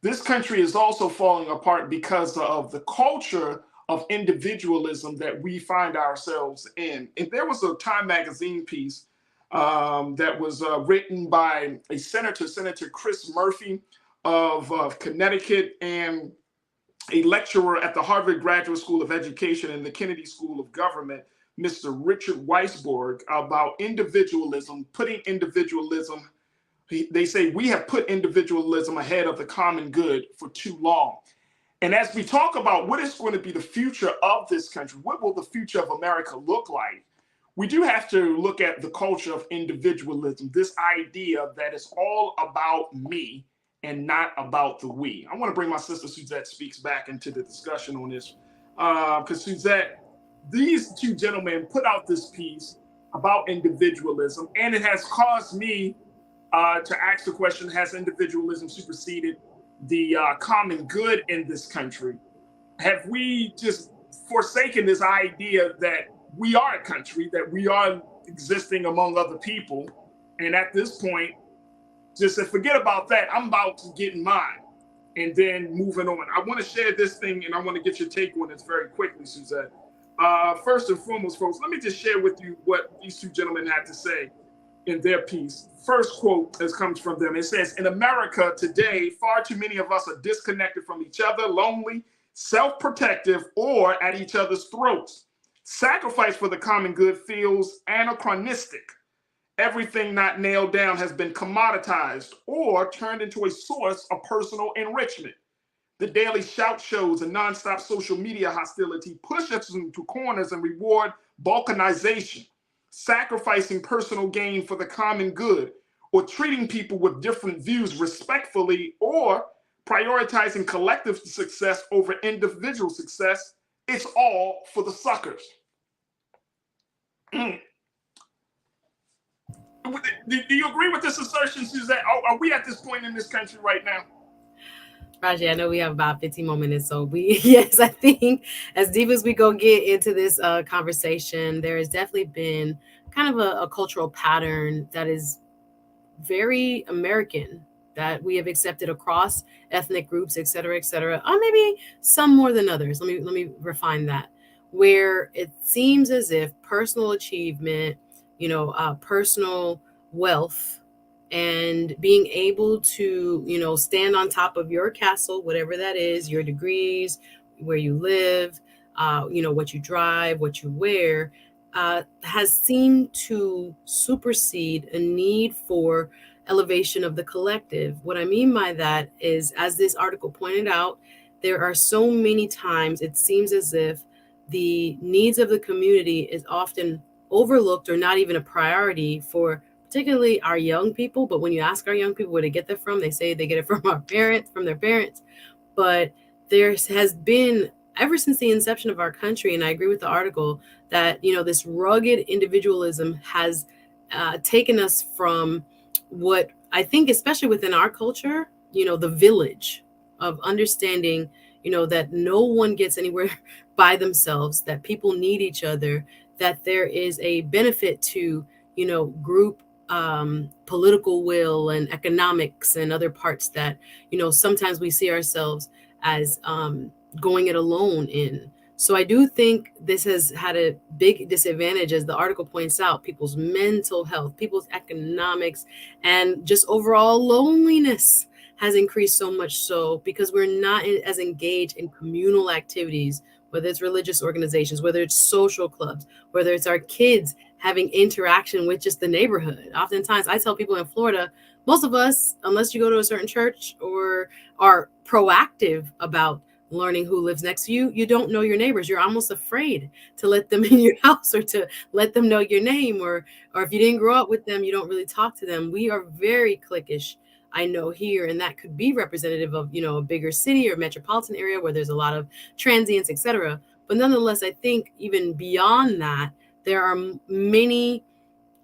This country is also falling apart because of the culture of individualism that we find ourselves in. And there was a Time magazine piece that was written by a Senator Chris Murphy of Connecticut, and a lecturer at the Harvard Graduate School of Education and the Kennedy School of Government, Mr. Richard Weisberg, about individualism, putting individualism, they say we have put individualism ahead of the common good for too long. And as we talk about what is going to be the future of this country, what will the future of America look like, we do have to look at the culture of individualism, this idea that it's all about me and not about the we. I want to bring my sister Suzette Speaks back into the discussion on this, because Suzette, these two gentlemen put out this piece about individualism, and it has caused me to ask the question, has individualism superseded the common good in this country? Have we just forsaken this idea that we are a country, that we are existing among other people? And at this point, just say, forget about that. I'm about to get in mine and then moving on. I want to share this thing and I want to get your take on this very quickly, Suzette. First and foremost, folks, let me just share with you what these two gentlemen had to say in their piece. First quote that comes from them. It says, in America today, far too many of us are disconnected from each other, lonely, self-protective, or at each other's throats. Sacrifice for the common good feels anachronistic. Everything not nailed down has been commoditized or turned into a source of personal enrichment. The daily shout shows and nonstop social media hostility push us into corners and reward balkanization, sacrificing personal gain for the common good, or treating people with different views respectfully, or prioritizing collective success over individual success. It's all for the suckers. Do you agree with this assertion, Suzette? Are we at this point in this country right now? Farajii, I know we have about 15 more minutes, so yes, I think as deep as we go get into this conversation, there has definitely been kind of a cultural pattern that is very American that we have accepted across ethnic groups, et cetera, or maybe some more than others. Let me refine that, where it seems as if personal achievement, personal wealth, and being able to, stand on top of your castle, whatever that is, your degrees, where you live, what you drive, what you wear, has seemed to supersede a need for elevation of the collective. What I mean by that is, as this article pointed out, there are so many times it seems as if the needs of the community is often overlooked or not even a priority for particularly our young people. But when you ask our young people where they get that from, they say they get it from their parents. But there has been, ever since the inception of our country, and I agree with the article, that, this rugged individualism has taken us from what I think, especially within our culture, the village of understanding, that no one gets anywhere by themselves, that people need each other, that there is a benefit to, group political will and economics and other parts that, sometimes we see ourselves as going it alone in. So I do think this has had a big disadvantage, as the article points out, people's mental health, people's economics, and just overall loneliness has increased so much so because we're not as engaged in communal activities, whether it's religious organizations, whether it's social clubs, whether it's our kids having interaction with just the neighborhood. Oftentimes I tell people in Florida, most of us, unless you go to a certain church or are proactive about learning who lives next to you, you don't know your neighbors. You're almost afraid to let them in your house or to let them know your name, or if you didn't grow up with them, you don't really talk to them. We are very cliquish, I know, here, and that could be representative of, a bigger city or metropolitan area where there's a lot of transients, etc. But nonetheless, I think even beyond that, there are many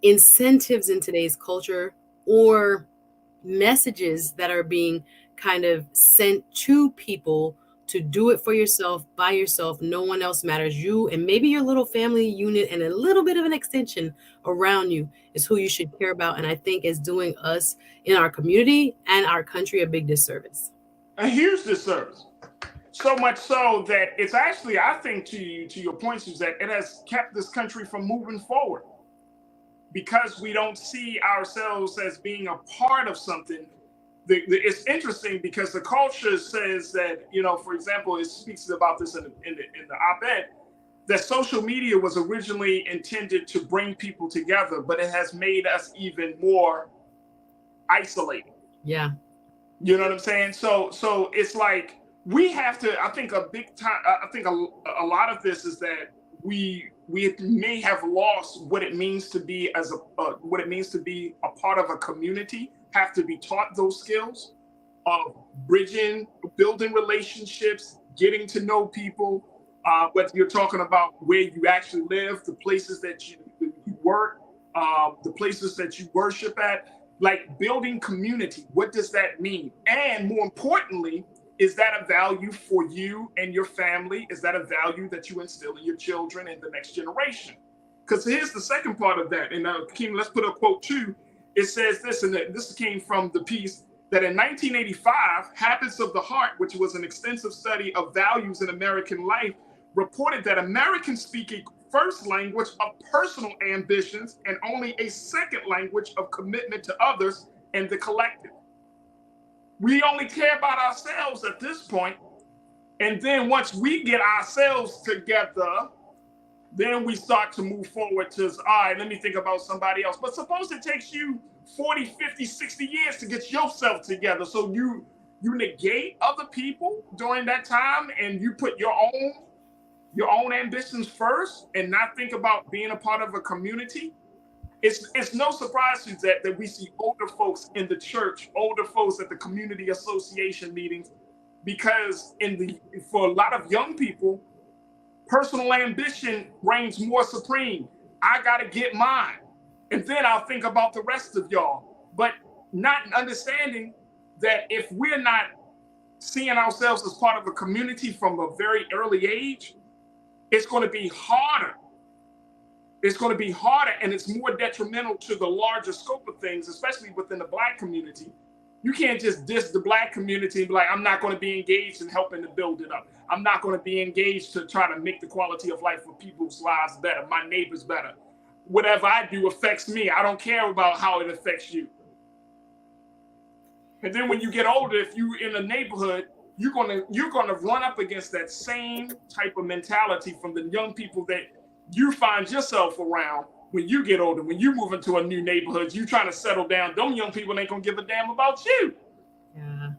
incentives in today's culture or messages that are being kind of sent to people to do it for yourself, by yourself. No one else matters. You and maybe your little family unit and a little bit of an extension around you is who you should care about. And I think is doing us in our community and our country a big disservice. A huge disservice. So much so that it's actually, I think, to your point, Suzette, it has kept this country from moving forward because we don't see ourselves as being a part of something. It's interesting because the culture says that, for example, it speaks about this in the op-ed, that social media was originally intended to bring people together, but it has made us even more isolated. Yeah. You know what I'm saying? So it's like we have to, I think a lot of this is that we may have lost what it means to be a part of a community, have to be taught those skills of bridging, building relationships, getting to know people, whether you're talking about where you actually live, the places that you work, the places that you worship at, like building community. What does that mean? And more importantly, is that a value for you and your family? Is that a value that you instill in your children and the next generation? Because here's the second part of that. And Kim, let's put a quote too. It says this, and this came from the piece, that in 1985, Habits of the Heart, which was an extensive study of values in American life, reported that Americans speak a first language of personal ambitions and only a second language of commitment to others and the collective. We only care about ourselves at this point. And then once we get ourselves together, then we start to move forward to, all right, let me think about somebody else. But suppose it takes you 40, 50, 60 years to get yourself together. So you negate other people during that time and you put your own ambitions first and not think about being a part of a community. It's no surprise to that we see older folks in the church, older folks at the community association meetings, because for a lot of young people, personal ambition reigns more supreme. I gotta get mine, and then I'll think about the rest of y'all. But not understanding that if we're not seeing ourselves as part of a community from a very early age, it's going to be harder. It's going to be harder, and it's more detrimental to the larger scope of things, especially within the Black community. You can't just diss the Black community and be like, I'm not going to be engaged in helping to build it up. I'm not going to be engaged to try to make the quality of life for people's lives better, my neighbors better. Whatever I do affects me. I don't care about how it affects you. And then when you get older, if you're in a neighborhood, you're gonna run up against that same type of mentality from the young people that you find yourself around when you get older. When you move into a new neighborhood, you trying to settle down. Them young people ain't gonna give a damn about you. Yeah.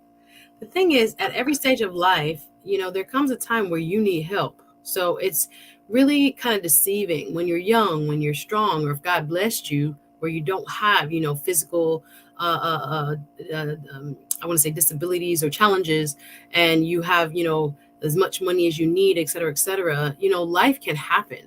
The thing is, at every stage of life, there comes a time where you need help. So it's really kind of deceiving when you're young, when you're strong, or if God blessed you, where you don't have, physical, I want to say disabilities or challenges, and you have, as much money as you need, et cetera, life can happen.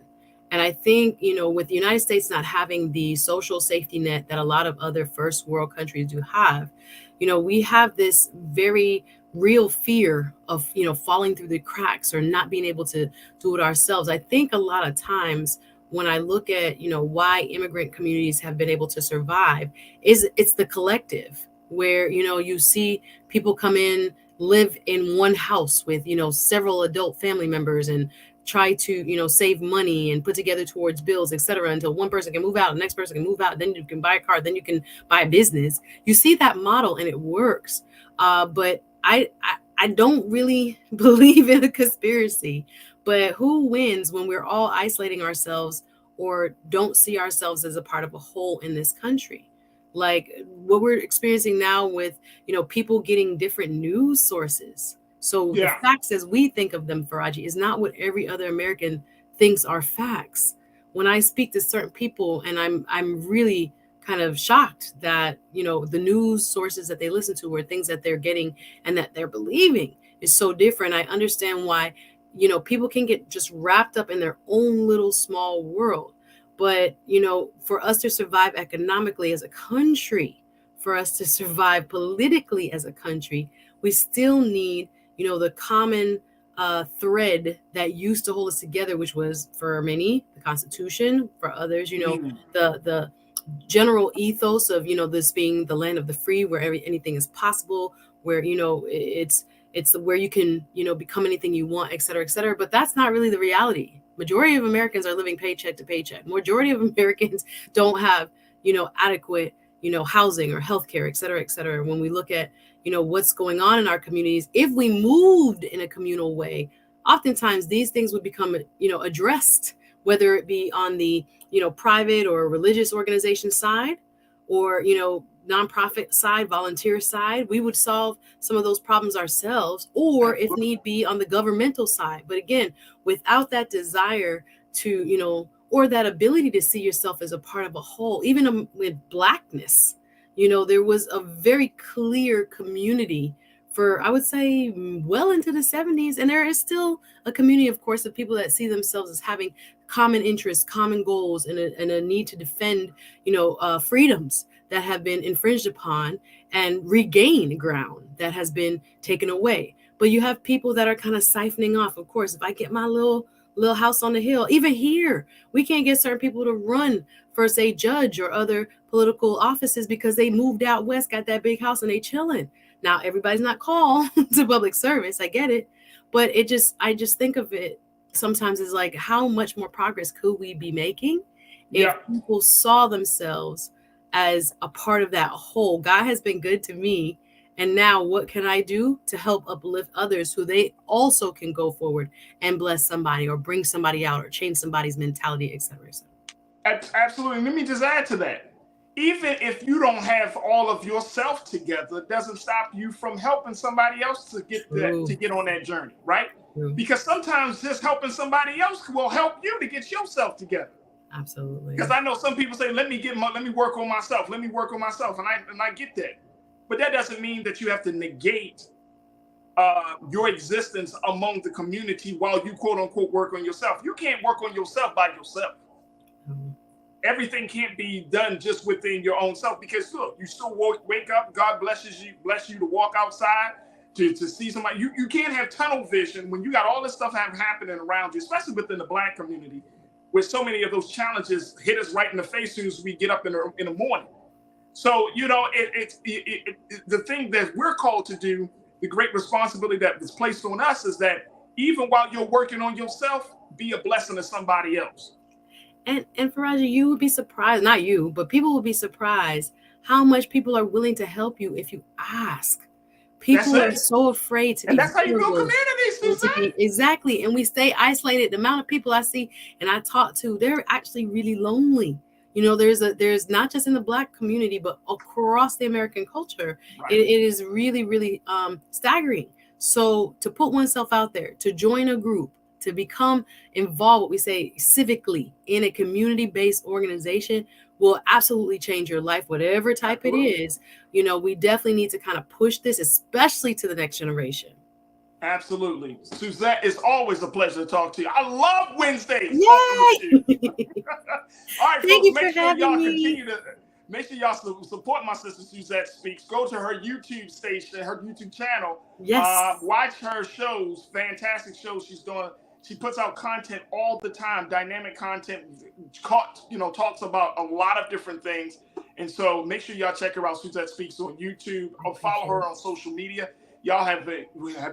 And I think, with the United States not having the social safety net that a lot of other first world countries do have, we have this very real fear of, falling through the cracks or not being able to do it ourselves. I think a lot of times when I look at, why immigrant communities have been able to survive, it's the collective where, you see people come in, live in one house with, several adult family members and try to, save money and put together towards bills, et cetera, until one person can move out, the next person can move out, then you can buy a car, then you can buy a business. You see that model and it works. But I don't really believe in a conspiracy. But who wins when we're all isolating ourselves or don't see ourselves as a part of a whole in this country? Like what we're experiencing now with, people getting different news sources. So the facts as we think of them, Farajii, is not what every other American thinks are facts. When I speak to certain people, and I'm really kind of shocked that, the news sources that they listen to or things that they're getting and that they're believing is so different. I understand why, people can get just wrapped up in their own little small world. But, for us to survive economically as a country, for us to survive politically as a country, we still need, the common thread that used to hold us together, which was for many, the Constitution, for others, the general ethos of, this being the land of the free, where anything is possible, where, it's where you can, become anything you want, et cetera, et cetera. But that's not really the reality. Majority of Americans are living paycheck to paycheck. Majority of Americans don't have, adequate, housing or healthcare, et cetera, et cetera. When we look at, what's going on in our communities, if we moved in a communal way, oftentimes these things would become, addressed, whether it be on the, private or religious organization side or, nonprofit side, volunteer side. We would solve some of those problems ourselves, or if need be on the governmental side. But again, without that desire to, or that ability to see yourself as a part of a whole, even with Blackness, there was a very clear community for, I would say, well into the 70s. And there is still a community, of course, of people that see themselves as having common interests, common goals, and a need to defend, freedoms that have been infringed upon and regain ground that has been taken away. But you have people that are kind of siphoning off. Of course, if I get my little house on the hill, even here, we can't get certain people to run for, say, judge or other political offices because they moved out west, got that big house, and they chilling. Now, everybody's not called to public service. I get it. But I just think of it sometimes as like, how much more progress could we be making if people saw themselves as a part of that whole? God has been good to me. And now what can I do to help uplift others who they also can go forward and bless somebody or bring somebody out or change somebody's mentality, et cetera, et cetera. Absolutely. Let me just add to that. Even if you don't have all of yourself together, it doesn't stop you from helping somebody else to get on that journey, right? True. Because sometimes just helping somebody else will help you to get yourself together. Absolutely. Because I know some people say, let me work on myself. Let me work on myself. And I get that. But that doesn't mean that you have to negate your existence among the community while you quote unquote work on yourself. You can't work on yourself by yourself. Mm-hmm. Everything can't be done just within your own self, because look, you still wake up, God bless you to walk outside, to see somebody. You can't have tunnel vision when you got all this stuff happening around you, especially within the Black community, where so many of those challenges hit us right in the face as soon as we get up in the morning. So, the thing that we're called to do, the great responsibility that was placed on us is that even while you're working on yourself, be a blessing to somebody else. And Farajii, you would be surprised, not you, but people would be surprised how much people are willing to help you if you ask. People are so afraid to be. And that's how you build communities, exactly. And we stay isolated. The amount of people I see and I talk to, they're actually really lonely. There's not just in the Black community, but across the American culture, right. It is really, really staggering. So to put oneself out there, to join a group, to become involved, what we say civically in a community-based organization will absolutely change your life, whatever type it is. We definitely need to kind of push this, especially to the next generation. Absolutely. Suzette, it's always a pleasure to talk to you. I love Wednesdays. Yay! All right, Thank you folks, for having me. Make sure y'all support my sister Suzette Speaks. Go to her YouTube station, her YouTube channel. Yes. Watch her shows, fantastic shows she's doing. She puts out content all the time, dynamic content, talks about a lot of different things. And so make sure y'all check her out, Suzette Speaks, on YouTube, or follow her on social media. Y'all have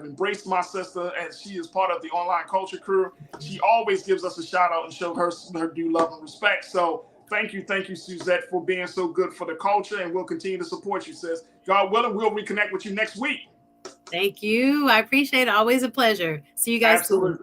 embraced my sister, and she is part of the online culture crew. She always gives us a shout out and show her due love and respect. So thank you, Suzette, for being so good for the culture, and we'll continue to support you, sis. God willing, we'll reconnect with you next week. Thank you. I appreciate it. Always a pleasure. See you guys soon.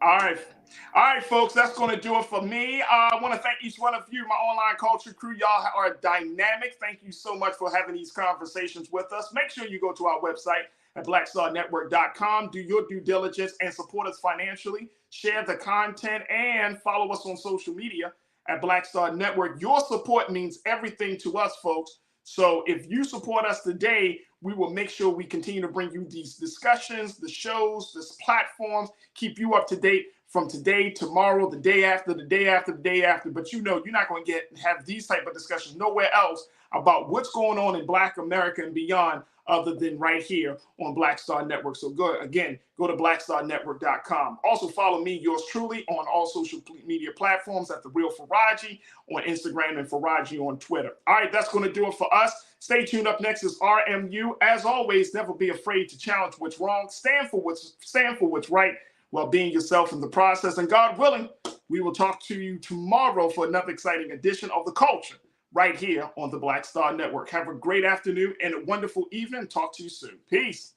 All right, folks, that's going to do it for me. I want to thank each one of you, my online culture crew. Y'all are dynamic. Thank you so much for having these conversations with us. Make sure you go to our website at blackstarnetwork.com. Do your due diligence and support us financially. Share the content and follow us on social media at Black Star Network. Your support means everything to us, folks. So if you support us today, we will make sure we continue to bring you these discussions, the shows, this platforms, keep you up to date from today, tomorrow, the day after, the day after, the day after. But you're not going to have these type of discussions nowhere else about what's going on in Black America and beyond, other than right here on Black Star Network. So go to blackstarnetwork.com. Also follow me, yours truly, on all social media platforms at The Real Farajii on Instagram and Farajii on Twitter. All right, that's going to do it for us. Stay tuned. Up next is RMU. As always, never be afraid to challenge what's wrong. Stand for what's right while being yourself in the process. And God willing, we will talk to you tomorrow for another exciting edition of The Culture, right here on the Black Star Network. Have a great afternoon and a wonderful evening. Talk to you soon. Peace.